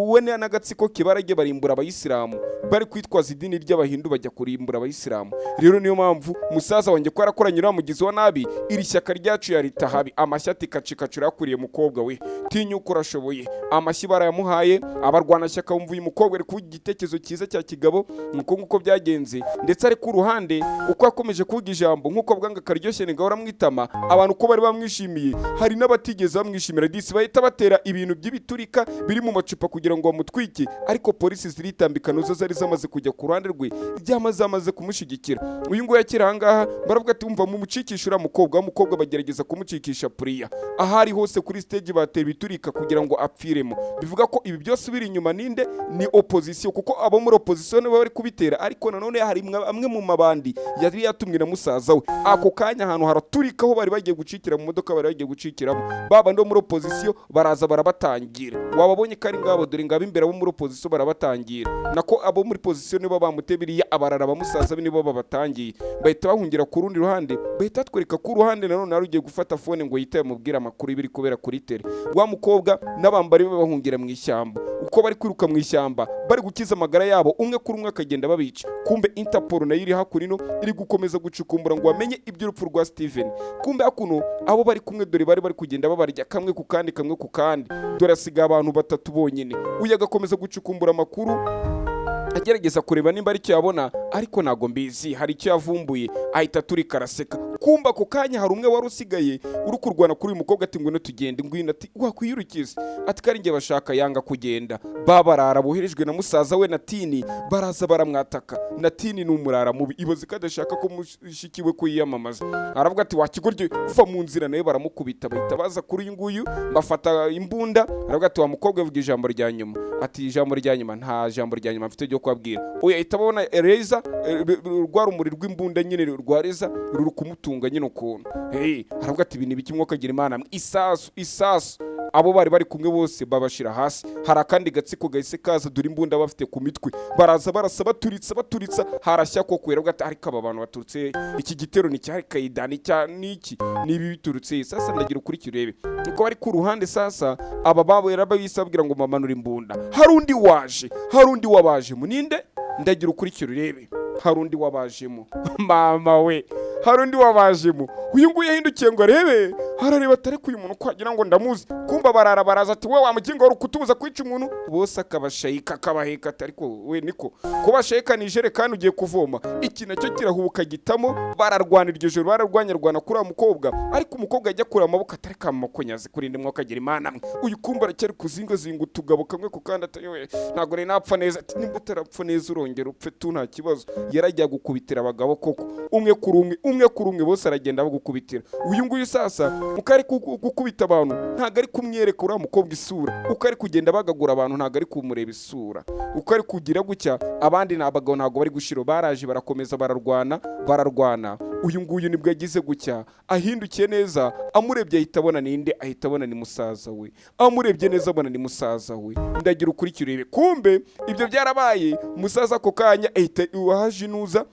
we n'agatsiko kibarage barimbura abayisilamu, bari kwitwaza idini ry'abahindu bajya kurimbura abayisilamu. Rero niyo mpamvu musaza wanjye ko arakoranye n'amugizi wa nabi, iri shyaka ryacu yarita habi. Amashyati kacikacura yakuriye mukobwa we, tinyuka urashoboye. Amashyi barayamuhaye, abarwana shyaka bumva uyu mukobwa ari kuvuga igitekerezo cyiza cya kigabo, nkuko byagenze. Ndetse ari ku ruhande uko akomeje kuvuga ijambo nkuko bwanga karyoshye ngahora mwitama, abantu ko bari bamwishimiye, hari n'abatigeze bamwishimira disi bahita batera ibintu by'ibiturika biri mu macupa kugira ngo bamutwike. Ariko polisi ziritambika nazo zari zamaze kujya ku ruhande rwe, zamaze kumushigikira. Uyu nguyu akiri ahangaha baravuga ati umva mu mucikishura mukobwa bagerageza kumucikisha puriya. Ahari hose kuri stage batera ibiturika kugira ngo apfiremo. Bivuga ko ibi byose biri inyuma ninde? Ni opposition, kuko abo muri opposition nibo bari kubitera. Ariko nanone hari amwe mu mabandi yari yatumwe na musaza we. Ako kanya ahantu haraturika aho bari bagiye gucikira mu modoka, bari bagiye gucikiramo. Baba ndo muri opposition baraza barabatangira. Wababonye kari ngabo dore ngabo imbere abo muri opposition barabatangira. Nako abo muri position nibo bamutebiriye abarara bamusaza nibo babatangiye. Bahita bahungira ku rundi ruhande, bahita twereka ku ruhande nanone arugiye gufata phone ngo yitaye mubwira amakuru ibiri kubera kuri tele. Wa mukobwa n'abambari be bahungira mu ishyamba. Uko bari kwiruka mu ishyamba bari gukiza amagara yabo, umwe kuri umwe akagenda babica. Kumbe Interpol nayo iri hakurino iri gukomeza gucukumbura ngo bamenye iby'urupfu rwa Steven. Kumbe hakuno abo bari kumwe dore bari kugenda babarya kamwe ku kandi, dore asiga abantu batatu bonyine. Uyu agakomeza gucukumbura amakuru agerageza kureba nimba ari cyo yabona, ariko nago mbizi hari icyo yavumbuye. Ahita turika araseka. Kumba ku kanya hari umwe wari usigaye uri kurwana kuri uyu mukobwa ati ngwino tugende. Ngwino ati wakwiyurukiza, ati kari nge bashaka, yanga kugenda. Babarara boherejwe na musaza we Natini, baraza baramwataka. Natini ni umurara mubi, ibaze kadashaka ko mushikiwe ko yiyamamaza. Aravuga ati wakigorye uva mu nzira, nawe baramukubita. Bahita baza kuri uyu nguyu bafata imbunda. Aravuga ati wa mukobwa vuga ijambo rya nyuma. Ati ijambo rya nyuma? Nta jambo rya nyuma mfite ryo kubabwira. Oya ahita abona reza rwa rumuri rw'imbunda nyine rwa reza ruri kumutunga nyine ukuntu. Aravuga ati ibi ni biki mwokagira Imana? Isasu abo bari kumwe bose babashira hasi. Hari akandi gatsiko gahise kaza dore imbunda bafite ku mitwe, baraza barasa baturitsa. Harashya ko kwera ugata ariko aba bantu baturutse, iki gitero ni cyari kayidani niki nibi biturutse. Sasa ndagira ukuri kirebe uko bari ku ruhande. Sasa aba babo yarabisabwira ngo mamanura imbunda. Hari undi wabaje muninde? Ndagira ukuri kirebe. Hari undi wabajemo mama we, hari undi wabajemo. Uyu nguyu yahindukiye ngo arebe, harareba atari kuyu muntu kwagira ngo ndamuzi. Kumba baraza ati we wamuginga wari kutubuza kwica umuntu. Bose akabashayika akabaheka atari ko we niko kubashayika nijere kandi ugiye kuvoma. Iki nacyo kirahubuka gitamo. Bararwana iryo joro, bararwanya kuri umukobwa, ariko umukobwa ajya kura amaboko atari kamako nyaze kurinde mwokagira Imana. Uyu kumba aracyari kuzinga utugabo kamwe ku kandi atari we ntago rero napfa neza. Ati nimba utarapfa neza urongera upfe tu nta kibazo. Yarajya gukubitira abagabo koko, umwe kuri umwe bose aragenda bagukubitira. Uyu nguyu sasa mukari gukubita abantu ntago ari kumwereka uriya mukobwa isura, uko ari kugenda bagagura abantu ntago ari kumureba isura, uko ari kugira gutya. Abandi nabagabo ntago bari gushiro, baraje barakomeza bararwana. Uyu nguyu nibwo yagize gutya, ahindukiye neza, amurebye ahita abona ninde, ahita abona ni musaza we. Amurebye neza abona ni musaza we. Ndagira ukuri kirebe. Kumbe ibyo byarabaye. Musaza ko kanya ahita wahaje inuza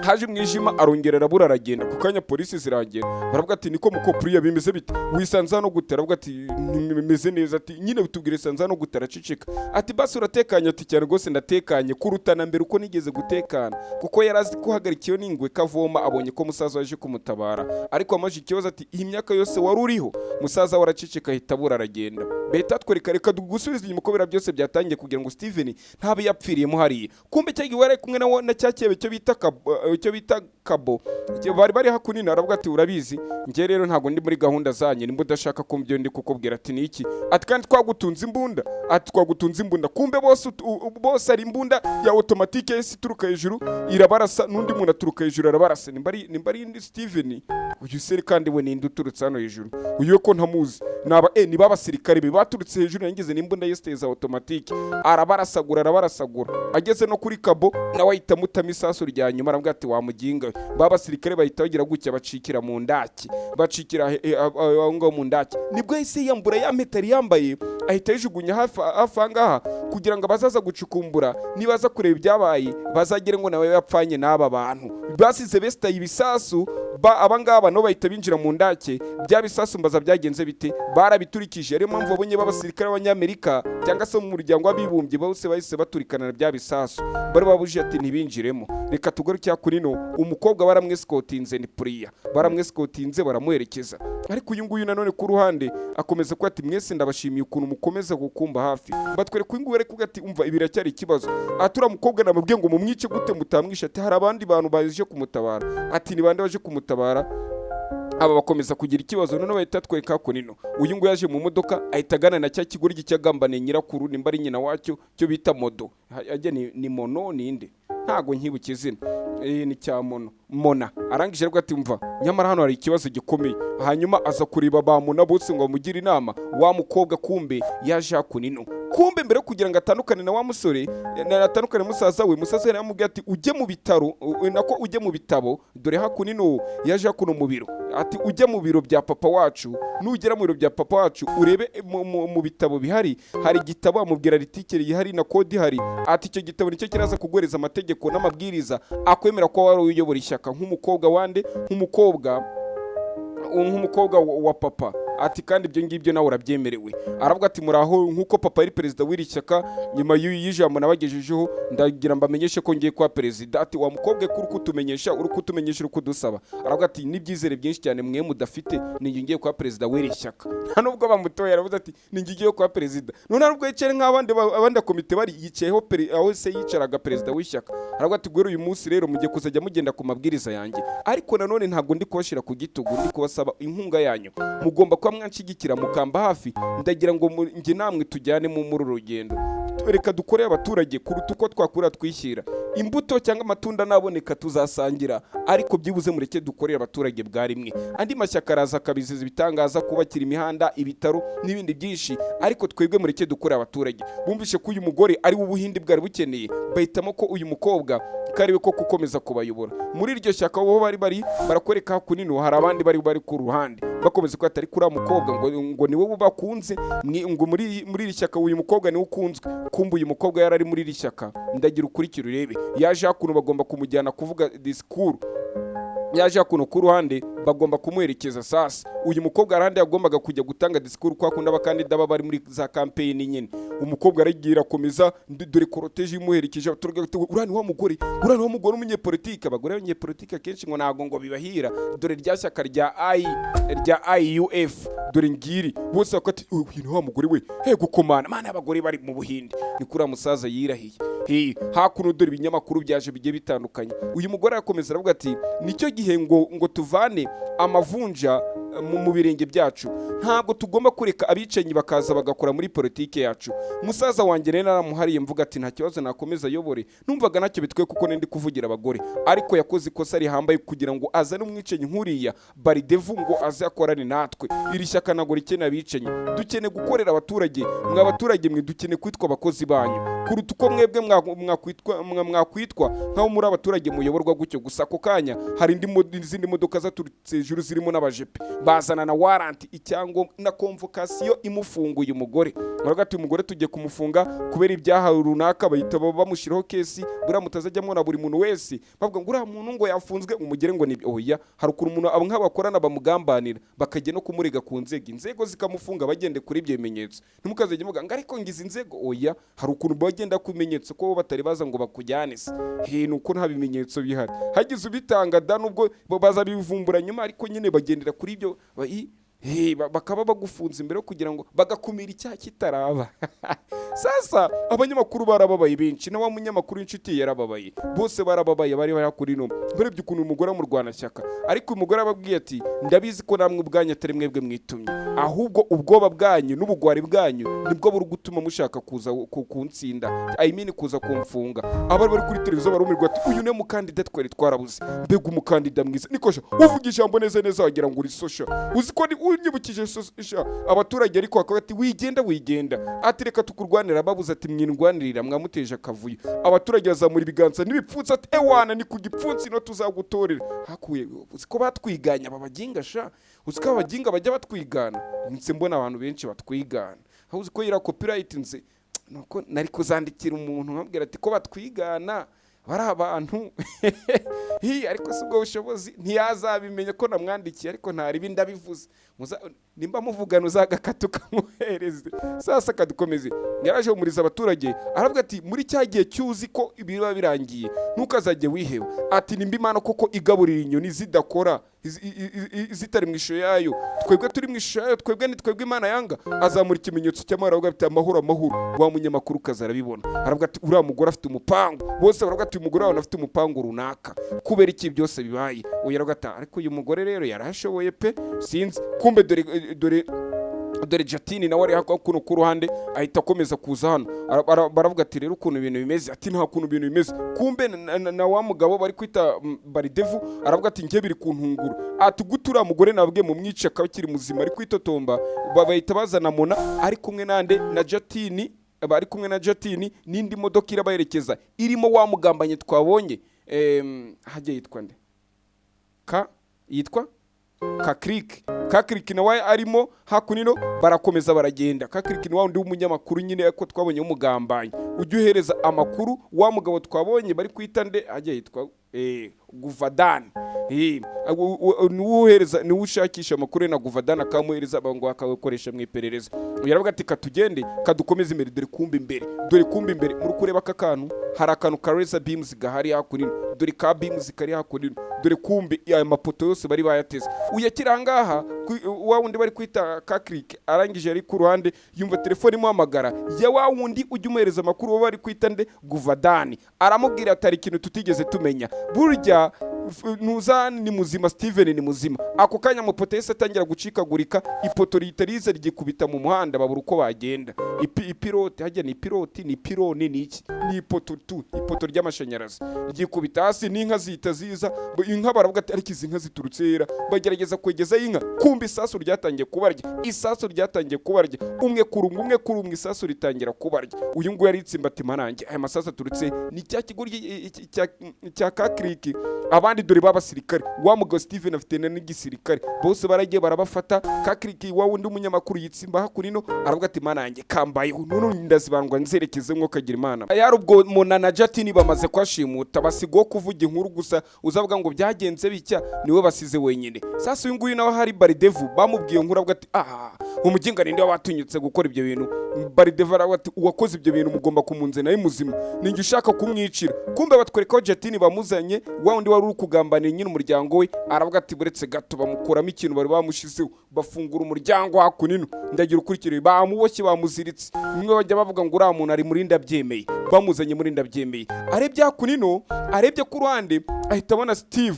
haje umwijima arongera arabura aragenda ku kanya polisi ziragera baravuga ati niko muko priya bimeze bite wisanze hano gute aravuga ati nimeze neza ati nyine bitubwire sanze hano gute aracicika ati basi uratekanye ati cyane rwose ndatekanye kurutana mbere uko nigeze gutekana kuko yarazi kuhagarikiwe n'ingwe kavoma abonye ko musaza waje kumutabara ariko amaje ikibazo ati iyi myaka yose wari uriho musaza waracicika ahita abura aragenda beta twereka reka dugusubiza inyuma ko bira byose byatangiye kugira ngo Steven ntabe yapfiriyemo hariye kumbe cyagiye wari kumwe na cyakebe cyo bita kabo bari hakunina aravuga ati urabizi nge rero ntago ndi muri gahunda zanye nimba udashaka ko mbyo ndi kukubwira ati niki ati kandi twagutunze imbunda kumbe bose ari imbunda ya automatique yesi turuka hejuru irabarasa nundi muntu aturuka hejuru arabarasa nimba ari Steven uyu seri kandi we ninde uturutse hano hejuru uyu ko ntamuzi ni babasirikare baturutse hejuru yangize n'imbunda yesteza automatique arabarasagura ageze no kuri kabo nawe ahita mutama isasu rya nyuma aravuga ati wamuginga babasirikare bahita bagira gutya bacikira mu ndaki ngo mu ndaki nibwo yise yambura ya metari yambaye ahita yijugunya hafi angaha kugira ngo abazaza gucukumbura nibaza kureba ibyabaye bazagire ngo nawe yapfanye n'aba bantu basize bestaye ibisasu abangaba no bahita binjira mu ndake bya bisasu mbaza byagenze bite barabiturikije ariyo mpamvu babonye babasirikare b'abanyamerika cyangwa se mu muryango w'abibumbye bose bahise baturikana bya bisasu bari babujije ati ntibinjiremo reka tugaruke kuri no umukobwa baramweskotinze ni Priya baramweskotinze baramuherekeza ariko uyu nguyu nanone ku ruhande akomeza ko ati mwese ndabashimiye ukuntu mukomeza gukumba hafi batwere ku nguyu ariko ati umva ibiracyari ikibazo atura mukobwa namubwiye ngo mumwice gute mutamwisha ati hari abandi bantu baje kumutabara ati ni bande baje kumutabara aba bakomeza kugira ikibazo none bahita twereka ko nino uyu ngo yaje mu modoka ahita agana na cya kigori cyagambane nyirakuru nimba ari nyina wacyo cyo bita modo ajya ni mono ninde ntago nkibuke izina ni cya mona arangije rwo ati mva nyamara hano hari ikibazo gikomeye hanyuma aza kureba bamuna bose ngo amugire inama wa mukobwa kumbe yaje hakunino kumbe mbere kugira ngo atandukane na wa musore atandukane musaza we musaza yaramubwiye ati ujye mu bitaro nako ujye mu bitabo dore hakunino yaje hakuno mu biro ati ujye mu biro bya papa wacu nugera mu biro bya papa wacu urebe mu bitabo bihari hari igitabo amubwira ritikeri yihari na kodi hari ati icyo gitabo nicyo kiraza kugwereza amategeko n'amabwiriza akwemera ko wari uyobora ishyaka nk'umukobwa wande nk'umukobwa wa papa ati kandi ibyo ngibyo nawe urabyemerewe aravuga ati muraho nkuko papa ari perezida w'iri shyaka nyuma y'ijambo nabagejejeho ndagira mbamenyeshe ko ngiye kwa perezida ati wa mukobwa kuri kutumenyesha uri kutumenyesha uri kudusaba aravuga ati nibyizere byinshi cyane mwe mudafite ningiye kwa perezida w'iri shyaka nta nubwo bamutoye aravuga ati ningiye kwa perezida none arubwo yicare nk'abandi komite bari yicayeho aho se yicaraga perezida w'ishyaka aravuga ati gwero uyu munsi rero mugiye kuzajya mugenda ku mabwiriza yanjye ariko nanone ntabwo ndi kubashira ku gitugu ndi kubasaba inkunga yanyu mugomba kwa mwanshigikira mukamba hafi ndagira ngo nge namwe tujyane muri urugendo reka dukoreye abaturage kuruta uko twakura twishyira imbuto cyangwa amatunda naboneka tuzasangira ariko byibuze mureke dukoreye abaturage bwa rimwe andi mashyaka araza akabiziza ibitangaza kubakira imihanda ibitaro n'ibindi byinshi ariko twebwe mureke dukoreye abaturage bumvishe ko uyu mugore ari ubuhindi bwari bukeneye bahitamo ko uyu mukobwa kariwe ko gukomeza kubayobora muri iryo shyaka bo bari barakwereka hakunino hari abandi bari ku ruhande bakomeza ko atari kuri mukobwa ngo niwe bubakunze ngo muri iri shyaka uyu mukobwa niwe ukunzwe kumbu uyu mukobwa yarari muri iri shyaka ndagira ukurikira urebe yaje hakuno bagomba kumujyana kuvuga disikuru yaje hakuno ku ruhande bagomba kumuherekeza sasa uyu mukobwa arahandi yagombaga kujya gutanga disikuru kwa kundi abakandida baba bari muri za campaign nyine umukobwa aragira komeza dore koroteje imuherekeje urani wa mugore umunyepolitike abagore b'abanyepolitike kenshi ngo nago ngo bibahira dore rya shyaka rya IUF dore ngiri bose bakati uyu wa mugore we gukomana mana abagore bari mu Buhinde ni kuri musaza yirahiye hakuno dore ibinyamakuru byaje bigiye bitandukanye uyu mugore arakomeza aravuga ati nicyo gihe ngo tuvane amavunja mu birenge byacu ntabwo tugomba kureka abicanyi bakaza bagakora muri politike yacu musaza wanjye rero naramuhariye mvuga ati nta kibazo nakomeza ayobore numvaga nacyo bitwe kuko ndi kuvugira abagore ariko yakoze ikosa rihambaye kugira ngo azane umwicanyi nkuriya baridevu ngo aze akorane natwe iri shyaka nagora ikene abicanyi dukene gukorera abaturage abaturage mwe dukene kwitwa abakozi banyu kuruta uko mwebwe mwakwitwa nk'aho muri abaturage muyoborwa gutyo gusa ako kanya hari izindi modoka zaturutse hejuru zirimo n'abajepe bazana na warrant icyango na convocation imufunguye umugore baravuga ati umugore tugiye kumufunga kubera ibyaha runaka bahita bamushyiraho kesi buriya mutazajyamo na buri muntu wese bavuga ngo uriya muntu ngo yafunzwe umugere ngo ni oya hari ukuntu umuntu abo nk'abakorana bamugambanira bakajya no kumurega ku inzego zikamufunga bagende kuri ibyo bimenyetso ntimukazajya muvuga ngo ariko ngize inzego oya hari ukuntu bagenda ku bimenyetso ko batari baza ngo bakujyane se nuko nta bimenyetso bihari hagize ubitanga da nubwo bazabivumbura nyuma ariko nyine bagendera kuri ibyo bakaba bagufunze imbere kugira ngo bagakumira icyaha kitaraba sasa abanyamakuru barababaye benshi na wa munyamakuru w'inshuti yarababaye bose barababaye bari kuri no mbarebye ukuntu umugore mu Rwanda Shyaka ariko umugore ababwiye ati ndabizi ko namwe ubwanyu atari mwebwe mwitumye ahubwo ubwoba bwanyu n'ubugwari bwanyu nibwo buri gutuma mushaka kuza kuntsinda kuza kumfunga abari bari kuri televiziyo barumirwa ati uyu ne mukandida twari twarabuze mbega umukandida mwiza nikosha uvuga ijambo neza wagira ngo uri social uzi ko unyibukije social abaturage ariko akaba ati wigenda ati reka tukurwanira babuze ati mwindwanirira mwamuteje akavuyo abaturage bazamura ibiganza n'ibipfunsi ati ewana ni ku gipfunsi no tuzagutorera hakuye uzi ko batwiganya babaginga sha uzi ko abaginga bajya batwigana nitse mbona abantu benshi batwigana uzi ko yira copyright nze nuko nari kuzandikira umuntu nkabwira ati ko batwigana bari abantu ariko si ubwo bushobozi ntiyazabimenya ko namwandikiye ariko ntari bindabivuze nimba muvugana uzagakata ukamuhereze sasa kadukomeze yaraje humuriza abaturage aravuga ati muri cya gihe cyuzi ko ibiba birangiye ntukazajye wiheba ati nimba Imana koko igaburira inyoni zidakora zitari mu ishusho yayo twebwe turi mu ishusho yayo twebwe ni twebwe Imana yanga azamura ikimenyetso cy'amahoro aravuga ati amahoro wa munyamakuru kazarabibona aravuga ati uriya mugore afite umupango bose baravuga ati umugore wawe afite umupango runaka kubera iki byose bibaye uyu aravuga ati ariko uyu mugore rero yarashoboye pe sinzi kumbe dore Jatini nawe ari hakuno ku ruhande ahita akomeza kuza hano baravuga ati rero ukuntu ibintu bimeze ati nta kuntu ibintu bimeze kumbe na wa mugabo bari kwita Baridevu aravuga ati ngiye biri kuntungura ati gutura mugore nabwe mu mwica akakiri muzima ari kwitotomba bahita bazana Mona ari kumwe nande na Jatini bari kumwe na Jatini n'indi modoka irabaherekeza irimo wa mugambanye twabonye hajye yitwa nde yitwa Kakrik nawe arimo hakunino barakomeza baragenda Kakrik nawe undi w'umunyamakuru nyine yako twabonye umugambanyi ujye uhereza amakuru wa mugabo twabonye bari kwita nde ajye yitwa Guvadani nuhereza ni ushakisha amakuru na Guvadani akamuhereza abango akakoresha mu iperereza yaravuga ati katugende kadukomeza imbere dore kumbe imbere muri kureba akakantu hari akantu ka laser beams gahari hakunino dore ka beams kari hakunino dore kumbe aya mapoto yose bari bayateze uyakira ngaha wa wundi bari kwita Kakrik arangije ari ku ruhande yumva telefone imuhamagara ya wa wundi ujye umuhereza amakuru bari kwita nde Guvadani aramubwira atari ikintu tutigeze tumenya burya Nuzani ni muzima Steven ni muzima ako kanya mupoto yese atangira gucikagurika ipoto ritarize rigikubita mu muhanda babura uko bagenda ipilote hajya ni pilote ni pironi ni iki ni ipoto ry'amashanyarazi rigikubita hasi n'inka zihita ziza inka baravuga ati ariko izi nka ziturutse bagerageza kwegeza inka kumbi isasu ryatangiye kubarya umwe kurumwe isasu ritangira kubarya uyu nguyu yaritsimba ati manange aya masasu aturutse ni cya kigurye cya Kakrik abandi dore babasirikare wa mugabo Steven afite n'igisirikare bose baragiye barabafata Kakrik wa wundi umunyamakuru yitsimba hakurino aravuga ati manange kambaye none ndazibandwa nzerekeze nko kagira Imana yarubwo Mona na Jatini bamaze kwashimuta basigo kuvuga inkuru gusa uzavuga ngo byagenze bicya niwe basize wenyine sasa uyu nguyu nawe hari Baridevu bamubwiye nkuru avuga ati umuginga ninde watunyutse gukora ibyo bintu Baridevu aravuga ati uwakoze ibyo bintu mugomba kumunze nayo muzima ninjye ushaka kumwicira kumbe batwereka ko Jatini bamuzanye wa wundi wari kugambanira nyine umuryango we aravuga ati buretse gato bamukuramo ikintu bari bamushizeho bafungura umuryango hakunino ndagira ukurikire bamuboshye bamuziritse nimwe bajya bavuga ngo uriya muntu ari muri ndabyemeye bamuzanye muri ndabyemeye arebye hakunino arebye ku ruhande ahita abona Steve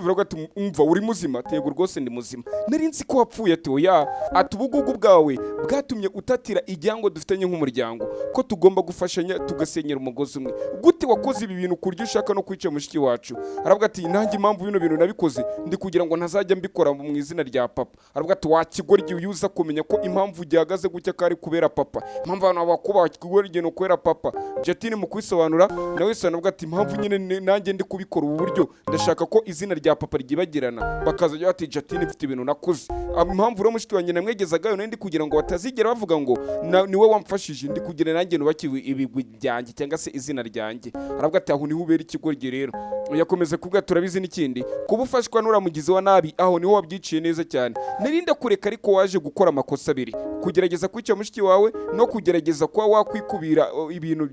aravuga ati umva uri muzima tego rwose ndi muzima nari nzi ko wapfuye ati oya ati ubugugu bwawe bwatumye utatira igihango dufitanye nk'umuryango ko tugomba gufashanya tugasenyera umugozi umwe. Gute wakoze ibi bintu kuryo ushaka no kwica mushiki wacu? Aravuga ati nanjye impamvu bino bintu nabikoze ndi kugira ngo ntazajya mbikora mu izina rya papa. Aravuga ati wakigoryi uyuza kumenya ko impamvu gihagaze gutya kari kubera papa, impamvu abantu bakuba kigoryi no kubera papa. Jatine mu kwisobanura nawe sanavuga ati impamvu nyine nanjye ndi kubikora ubu buryo ndashaka ko izina rya papa ryibagirana, bakazajya bati Jatine mfite ibintu nakoze. Impamvu rero mushiki wanjye namwegezagayo ndi kugira ngo batazigera bavuga ngo niwe wamfashije, ndi kugira nanjye nubakiwe ibigwi byanjye cyangwa se izina ryanjye. Aravuga ati aho niho ubera ikigoryi rero. Yakomeze kuvuga turabizi n'ikindi kuba ufashwa n'uramugizi wa nabi, aho niho wabyiciye neza cyane. Narinde kureka ariko waje gukora amakosa abiri, kugerageza kwica mushiki wawe no kugerageza kuba wakwikubira ibintu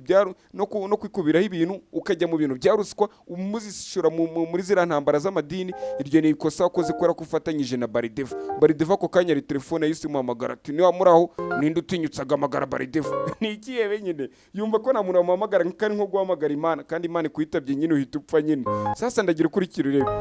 no kwikubiraho ibintu ukajya mu bintu bya ruswa umuzishura muri zira ntambara z'amadini. Iryo ni ikosa wakoze kubera ko ufatanyije na Barideva. Barideva ako kanya ari telefone yise muhamagara ati niba muri aho ninde utinyutsaga amagara Barideva. Ni ikiyebe nyine yumva ko nta muntu wamuhamagara kandi nko guhamagara Imana, kandi Imana ikuyitabye nyine uhita upfa nyine. Sasa ndagira ukurikira urebe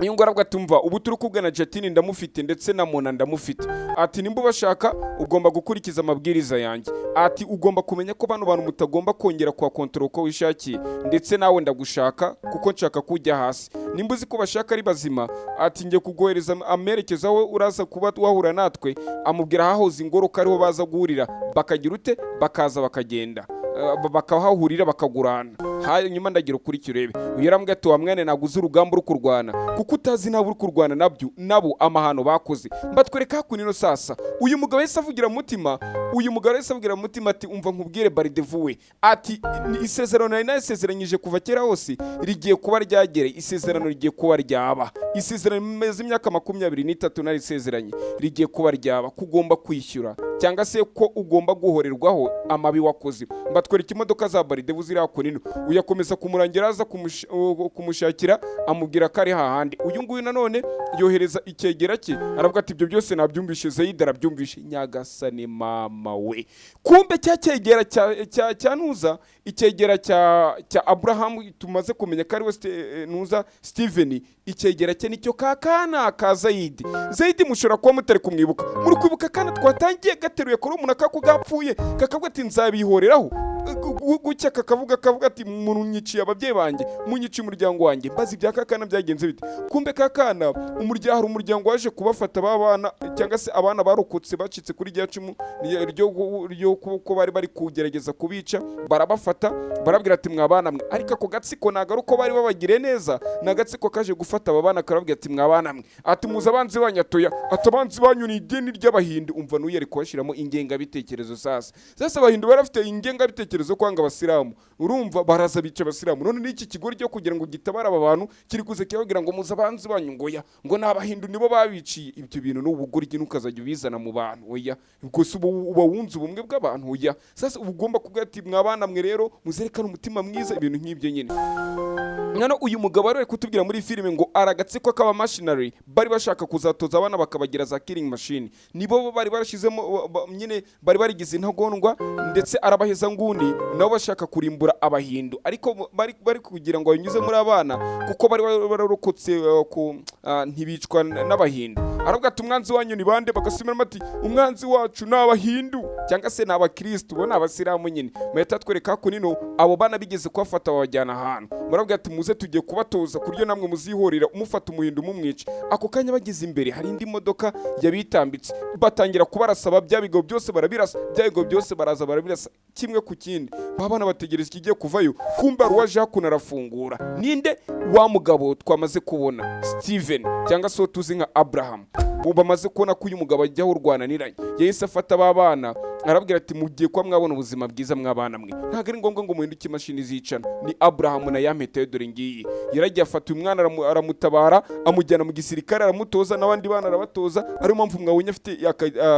iyo ngorabwa tumva ubu turi kugana Jatine ndamufite ndetse na Mona ndamufite. Ati nimba bashaka ugomba gukurikiza amabwiriza yanjye. Ati ugomba kumenya ko bano bantu mutagomba kongera kwa control ko wishakiye, ndetse nawe ndagushaka kuko nshaka kujya hasi. Nimba uzi ko bashaka ari bazima, ati ngiye kugohereza amerekeza we uraza kuba wahura natwe, amubwira hahoze ingoro kariho baza guhurira, bakagira ute bakaza bakagenda bakahahurira bakagurana. Hanyuma ndagira ukurikira urebe uyarambwe ati wa mwana naguze urugamba uri kurwana kuko utazi nabo uri kurwana nabo amahano bakoze. Mbatwereka kunino sasa uyu mugabo yese avugira mutima, ati umva nkubwire Barideva we, ati isezerano nari nasezeranyije kuva kera hose rigiye kuba ryagere, isezerano rigiye kuba ryaba, isezerano meze imyaka 23 nari isezeranye rigiye kuba ryaba, kugomba kwishyura cyangwa se ko ugomba guhorerwaho amabi wakoze. Mbatwereka imodoka za Barideva ziri hakunino. Uyakomeza kumurangira aza kumushakira amubwira kari hahandi. Uyu nguyu nanone yohereza icyegera cye, aravuga ati ibyo byose nabyumvishe, Zaid arabyumvishe. Nyagasane mama we, kumbe cya cyegera cya Nuza, icyegera cya Abraham tumaze kumenya kari we Nuza Steven, icyegera cye nicyo kakana ka Zaid. Zaid mushora kuba mutari kumwibuka, muri kwibuka kana twatangiye gateruye kuri umuntu akako gapfuye kakavuga ati nzabihoreraho gucya kakavuga ati umuntu nyiciye ababyeyi banjye, munyiciye umuryango wanjye, mbazi ibya kakana byagenze bite. Kumbe kakana umuryango waje kubafata babana cyangwa se abana barokotse bacitse kuri rya cumu ryo ko bari kugerageza kubica, barabafata barabwira ati mwabana mwe. Ariko ako gatsiko nagaruko bari babagire neza, nagatsiko kaje gufata ababana karabwira ati mwabana mwe, ati muza abanzi banyatoya, atabanzi banyu ni idini ry'Abahinde. Umva nuye ari kubashiramo ingenga bitekerezo. Sasa Abahinde barafite ingenga bitekerezo kwanga abasilamu, urumva baraza bica abasilamu. None n'iki kigori cyo kugira ngo gitabara aba bantu kiri kuze kibagira ngo muza abanzi banyu ngo n'Abahindu nibo babiciye. Ibyo bintu n'ubugoryi n'ukazajya ubizana mu bantu oya, ubwo se uba wunze ubumwe bw'abantu oya. Sasa ugomba kuvuga ati mwabana mwe rero muzerekana umutima mwiza, ibintu nk'ibyo nyine. Nano uyu mugabo ari kutubwira muri filime ngo aragatsiko k'aba machinery bari bashaka kuzatoza abana bakabagira za killing machine, nibo bari barashizemo nyine bari barigize intagondwa, ndetse arabaheza ngundi nabo bashaka kurimbura Abahindu, ariko bari kugira ngo banyuze muri abana kuko bari bararokotse ntibicwa n'Abahindu. Aravuga ati umwanzi wanyu ni bande? Bagasubiramo ati umwanzi wacu ni Abahindu cyangwa se ni Abakristo, bo ni Abasilamu nyine. Mahita twereka ko nino abo bana bigeze kubafata babajyana ahantu, baravuga ati muze tugiye kubatoza kuryo namwe muzihorera umufata Umuhindu mumwica. Ako kanya bageze imbere hari indi modoka yabitambitse, batangira kubarasaba bya bigo byose barabirasa, bya bigo byose baraza barabirasa kimwe ku kindi. Babana bategereza kigiye kuvayo, kumba ruwaje hakuna arafungura. Ninde? Wa mugabo twamaze kubona Steven cyangwa se tuzi nka Abraham. Bamaze kubona ko uyu mugabo ajyaho urwananiranye, yahise afata babana arabwira ati mugiye kwa mwabona ubuzima bwiza mwabana mwe, ntago ari ngombwa ngo muhinduke imashini zicana. Ni Abraham na yampeta dore ngiyi yaragiye afata uyu mwana aramutabara amujyana mu gisirikare aramutoza, n'abandi bana arabatoza. Ari mpamvu mwabonye afite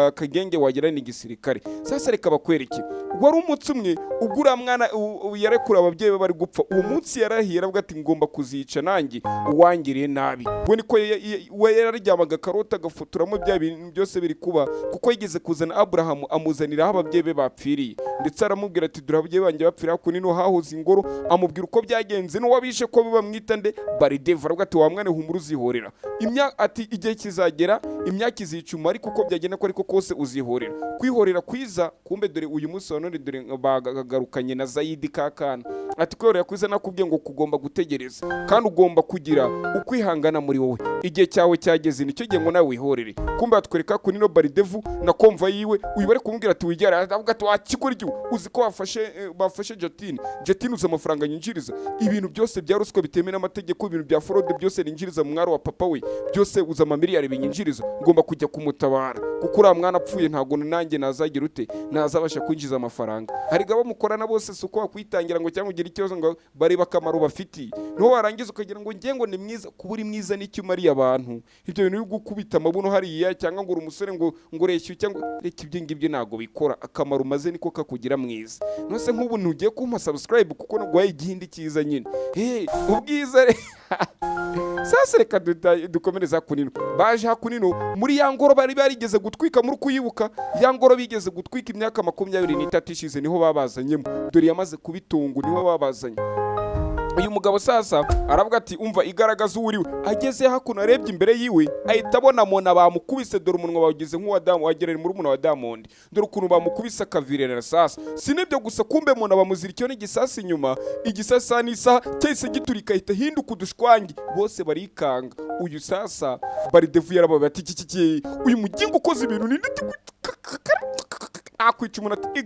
akagenge wagira ni gisirikare. Sasa reka bakwereke, wari umunsi umwe ugura mwana yarekura ababyeyi bari gupfa. Uwo munsi yarahiye aravuga ati ngomba kuzica nanjye uwangiriye nabi. We niko we yararyamaga karota gafuturamo bya bintu byose biri kuba, kuko yigeze kuzana Abraham amuzanira amuganirira aho ababyeyi be bapfiriye, ndetse aramubwira ati dore ababyeyi banjye bapfira kunino hahoze ingoro, amubwira uko byagenze n'uwabishe ko bamwita nde Baridevu. aravuga ati wa mwana humura uzihorera, ati igihe kizagera imyaka izicuma ariko uko byagenda ko ariko kose uzihorera. Kwihorera kwiza kumbe dore uyu munsi wa none dore bagarukanye na Zayidi kakana, ati kwihorera kwiza nakubwiye ngo kugomba gutegereza kandi ugomba kugira ukwihangana muri wowe, igihe cyawe cyageze nicyo gihe ngo nawe wihorere. Kumbe batwereka kunino Baridevu na komva yiwe uyu bari kumubwira ati wigera, aravuga ati wakikora igihe uzi ko bafashe Jetine uzi amafaranga nyinjiriza, ibintu byose bya ruswa bitemewe n'amategeko, ibintu bya fraude byose ninjiriza mu mwaro wa papa we, byose uza amamiliyari binyinjiriza, ngomba kujya kumutabara kuko uriya mwana apfuye ntabwo nanjye nazagira ute nazabasha kwinjiza amafaranga. hari gabo mukorana bose suko wakwitangira ngo cyangwa ugire ikibazo ngo bareba akamaro bafitiye, niho warangiza ukagira ngo ngiye ngo ni mwiza. kuba uri mwiza n'icyo umariye abantu, ibyo bintu byo gukubita amabuno hariya cyangwa ngo uri umusore ngo reshya cyangwa reka ibyo ngibyo ntabwo bikora, akamaro umaze niko kakugira mwiza. nose nk'ubu ntugiye kumpa subscribe kuko naguhaye igihindi cyiza nyine ubwiza sasa reka dukomereza kunino. baje hakunino muri ya ngoro bari barigeze gutwika, muri kuyibuka ya ngoro bigeze gutwika imyaka 23 ishize, niho babazanyemo, dore yamaze kubitungu niho babazanye. uyu mugabo sasa aravuga ati umva igaragaza uriwe, ageze hakuno arebye imbere yiwe ahita abona mona bamukubise, dore umunwa bawugize nk'uwadamu wagerera muri umuntu wa Diamond, dore ukuntu bamukubise akavirera. sasa sinibyo gusa, kumbe mona bamuzirikiye n'igisasi inyuma, igisasi n'isaha cyahise giturika ahita hinduka udushwangi, bose barikanga. uyu sasa Baridevu yarabaye ati kiki uyu mugingo ukoze ibintu ni akwica umuntu ati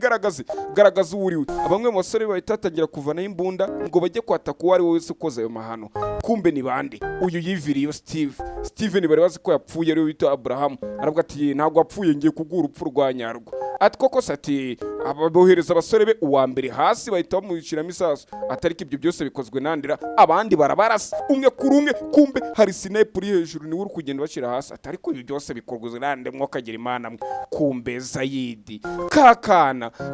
garagaza uriwe. Bamwe mu basore bahita batangira kuvanaho imbunda ngo bajye kwataka uwo ari we wese ukoze ayo mahano. kumbe ni bande? uyu yiviriye Steven bari bazi ko yapfuye, ari we wita Abraham. aravuga ati ntabwo apfuye, ngiye kugura urupfu rwa nyarwo. ati koko sati abohereza abasore be uwa mbere hasi bahita bamushiramo isasu, atariko ibyo byose bikozwe nandira, abandi barabarasa umwe kuri umwe, kumbe hari sniper uri hejuru niwe uri kugenda bashira hasi, atariko ibyo byose bikorwa nande mwokagira imana mwe. kumbe Zayidi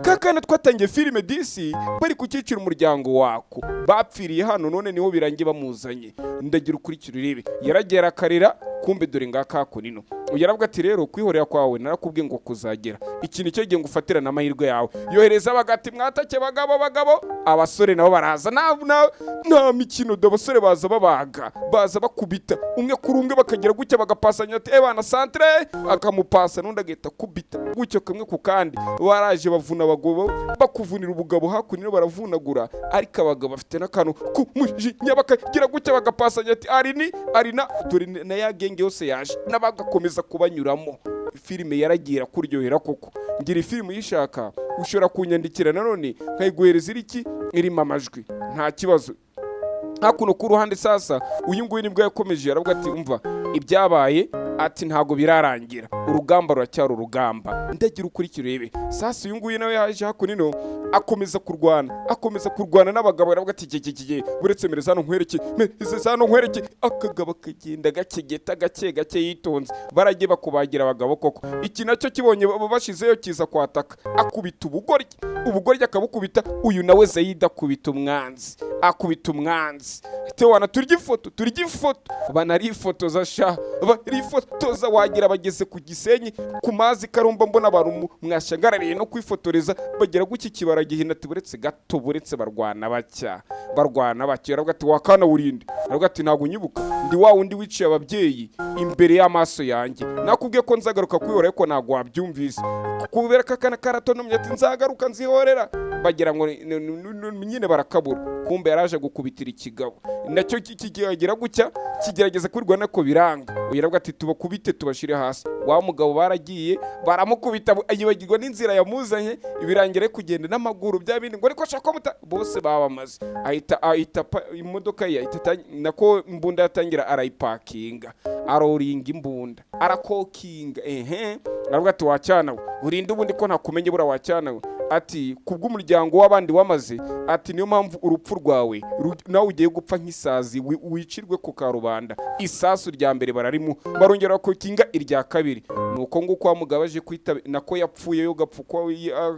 kakana twatangiye filime DC bari kukicira umuryango wako, bapfiriye hano none niho birangiye bamuzanye. ndagira ukurikira urebe, yaragera akarira, kumbe dore ngaka kunino. yaravuga ati rero kwihorera kwawe narakubwiye ngo kuzagera, iki nicyo gihe ngufatira n'amahirwe yawe. yohereza bagati mwatake bagabo, abasore nabo baraza nta mikino, abasore baza babaga, baza bakubita umwe kuri umwe, bakagira gutya bagapasanya ati bana centre, akamupasa n'undi agahita kubita gutyo kamwe ku kandi. baraje bavuna abagabo, bakuvunira ubugabo hakunino baravunagura, ariko abagabo bafite n'akantu kumujinya, bakagira gutya bagapasanya ati arina dore na ya genge yose yaje n'abagakomeza kubanyuramo. filime yaragira kuryohera koko. ngira filime yishaka ushobora kunyandikira nanone nkayiguhereza irimo amajwi nta kibazo. hakuno ku ruhande sasa uyu nguyu nibwo yakomeje, aravuga ati umva ibyabaye ati ntago birarangira, urugamba ruracyari urugamba. ndagira ukurikira urebe. sasa uyu nguyu nawe yaje hakunino akomeza kurwana n'abagabo, aravuga ati kike buretse mereza hano nkwereke, akagabo kagenda gake yitonze, baragiye bakubagira abagabo koko. iki nacyo kibonye bashizeyo kiza kwataka, akubita ubugoryi akabukubita. uyu nawe Zayidi akubita umwanzi tewana turya ifoto banarifotoza Shya, barifotoza wagira bageze ku Gisenyi ku mazi Karumba, mbona abantu mwashagarariye no kwifotoreza, bagera guki kibara Gihinde ati buretse barwana bacya. aravuga ati wakana urinde, aravuga ati ntago nyibuka, ndi wa wundi wiciye ababyeyi imbere y'amaso yanjye, nakubwiye ko nzagaruka kwihora ariko ntago wabyumvise, kubera kakana karatonomye ati nzagaruka nzihorera, bagira ngo nyine barakabura. kumbe yaraje gukubitira ikigabo, nacyo kigira gutya kigerageza kwirwana ko biranga. uyaravuga ati tubakubite tubashire hasi. wa mugabo baragiye baramukubita, yibagirwa n'inzira yamuzanye, ibirangira kugenda n'amaguru bya bindi ngo ariko shaka bose babamaze. ahita imodoka ye nako imbunda yatangira arayipakinga, aroringa imbunda arakokinga. aravuga ati wacyana we urinde ubundi ko ntakumenye bura wacyana we, ati kubw'umuryango w'abandi wamaze, ati niyo mpamvu urupfu rwawe nawe ugiye gupfa nk'isazi wicirwe ku karubanda. Isasu rya mbere bararimu barongera kukinga irya kabiri. Nuko nguko wamugabaje kwita nako yapfuye yo gapfukwa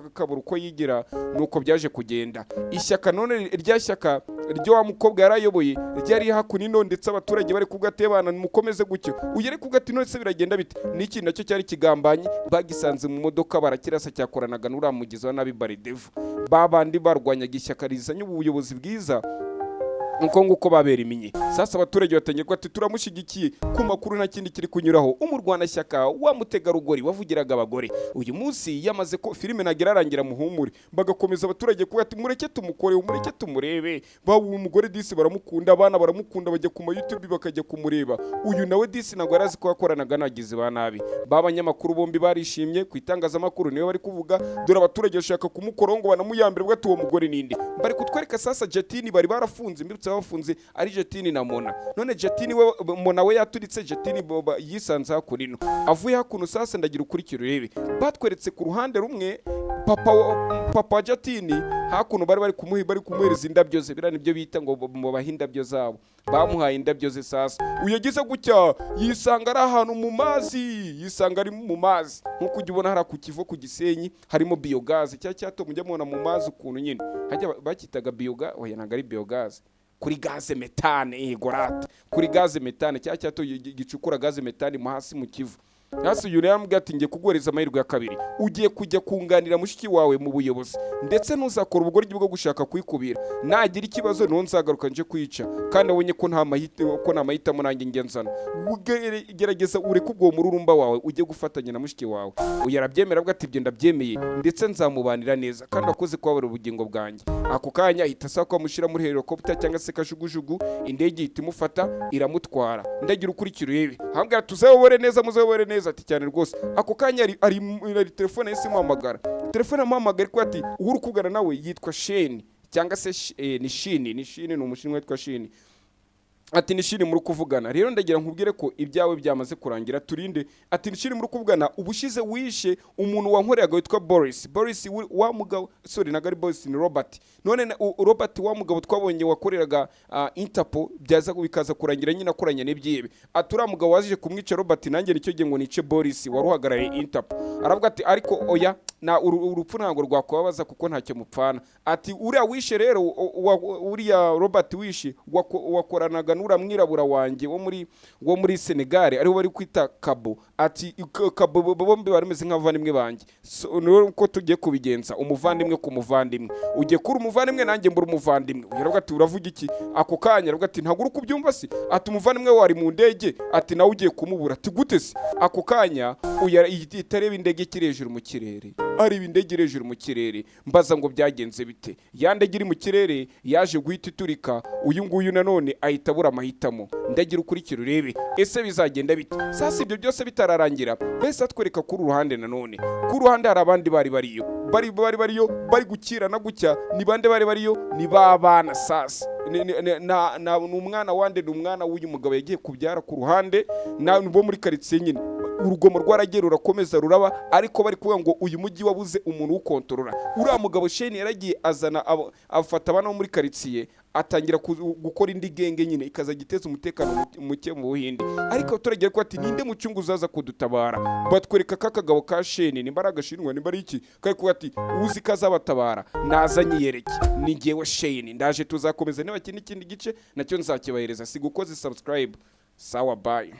akabura uko yigira, nuko byaje kugenda. Ishyaka none rya shyaka ryo wa mukobwa yarayoboye ryari hakunino, ndetse abaturage bari kugatebana mukomeze gutyo ugere kugati none se biragenda bite. Niki nacyo cyari kigambanye, bagisanze mu modoka barakirasa cyakoranaga n'uramugizi wa nabi Baridevu. Babandi barwanyaga ishyaka rizanye ubuyobozi bwiza uko nguko babera iminye. Sasa abaturage batangirwa ati turamushigikiye, ku makuru nta kindi kiri kunyuraho. Umurwanashyaka wa mutegarugori wavugiraga abagore uyu munsi yamaze ko filime nagerarangira muhumure, bagakomeza abaturage kuba ati mureke tumukore, mureke tumurebe. Babu umugore disi baramukunda, abana baramukunda, bajya ku YouTube bakajya kumureba. Uyu nawe disi nagwa arazi ko yakoranaga nagize ba nabi. Babanyamakuru bombi barishimye ku itangazamakuru niwe bari kuvuga, dore abaturage bashaka kumukorongo banamuyambira bwa tuwo mugore ninde. Bari kutwereka sasa Jetini bari barafunze, mbibutse bafunze ari Jetini na Mona. None Jetini we Mona we yaturitse, Jetini boba yisanze hakurino. Avuye hakuno sasa ndagira ukurikiro rebe. Batweretse ku ruhande rumwe papa Jetini hakuno bari kumuhereza indabyo ze, birani byo bita ngo mu bahindabyo zabo. Bamuhaye indabyo ze sasa. Uyagize gutya yisanga ari ahantu mu mazi, yisanga ari mu mazi. Nkuko ujya ubona hari ku Kivu ku Gisenyi harimo biogaze, cyato mujya mubona mu mazi ukuntu nyine. Hajya bakitaga biogaze, oya nanga ari biogaze. Kuri gaze metane gorate, kuri gaze metane cyato gicukura gaze metane mu hasi mu Kivu. Hasi uyu yambwiye ati ngiye kugoreza amahirwe ya kabiri, ugiye kujya kunganira mushiki wawe mu buyobozi, ndetse ntuzakora ubugoryi bwo gushaka kwikubira. Nagira ikibazo no nzagaruka nje kwica, kandi abonye ko nta mahitamo nanjye ngenzana. Gerageza ureke ubwo mururumba wawe ujye gufatanya na mushiki wawe. Uyu arabyemera bwa ati ibyo ndabyemeye, ndetse nzamubanira neza, kandi akoze kwabara ubugingo bwanjye. Ako kanya ahita asaba ko amushyira muri helicopter cyangwa se kajugujugu, indege ihita imufata iramutwara. Ndagira ukurikiro yewe hambwa tuzayobore neza, muzayobore neza ati cyane rwose. Ako kanya ari telefone yese muhamagara, telefone amuhamagara ko ati uhuru kugana nawe yitwa Sheni cyangwa se ni Shini ni umushinwa witwa Shini. Ati nishiri muri kuvugana rero ndagira nkubwire ko ibyawe byamaze kurangira turinde. Ati nishiri muri kuvugana ubushize wishe umuntu wankoreraga witwa Boris wa mugabo, sorry nagari Boris ni Robert. None Robert wa mugabo twabonye wakoreraga Interpol byaza bikaza kurangira nyina akoranya n'ibyibe. Atura mugabo wazije kumwica Robert, nanjye nicyo gihe ngo nice Boris waruhagarariye Interpol. Aravuga ati ariko oya na urupfu ntabwo rwakubabaza kuko ntacyo mupfana. Ati uriya wishe rero uriya Robert wishe wakoranaga nura mwirabura wanjye wo muri Senegal ariho bari kwita Kabo. Ati Kabo bombi barimeze nk'abavandimwe banjye. So nuko tugiye kubigenza umuvandimwe ku muvandimwe, ugiye kuri umuvandimwe nanjye mbura umuvandimwe. Yaravuga ati uravuga iki? Ako kanya aravuga ati ntago urukubyumva se. Ati umuvandimwe wari mu ndege, ati nawe ugiye kumubura. Ati gute se? Ako kanya itareba indege kirejuru mu kirere, ari indege irejuru mu kirere. Mbaza ngo byagenze bite? Ya ndege iri mu kirere yaje guhita iturika, uyu nguyu nanone ahita abura amahitamo. Ndagira ukurikiro urebe ese bizagenda bite. Sasa ibyo byose bitararangira bese atwereka kuri uruhande nanone, ku ruhande hari abandi bari bariyo bari gukira na gucya. Ni bande bari bariyo? Ni babana sasa na umwana wande, ni umwana w'uyu mugabo yagiye kubyara ku ruhande bo muri quartier nyine. Urugomo rwaragiye rurakomeza ruraba, ariko bari kuvuga ngo uyu mujyi wabuze umuntu ukontorora. Uriya mugabo Sheni yaragiye azana afata abana bo muri quartier, atangira gukora indi genge nyine ikaza giteza umutekano muke mu Buhinde. Ariko abaturage ko ati ninde mucungu uzaza kudutabara? Batwereka kakagabo ka Sheni nimba aragashinwa nimba ari iki, kandi ko ati uzi kazabatabara nazanye yereke ni ngewe Sheni. Ndaje tuzakomeza niba kindi gice nacyo nzakibahereza. Sigukoze subscribe. Sawa bye.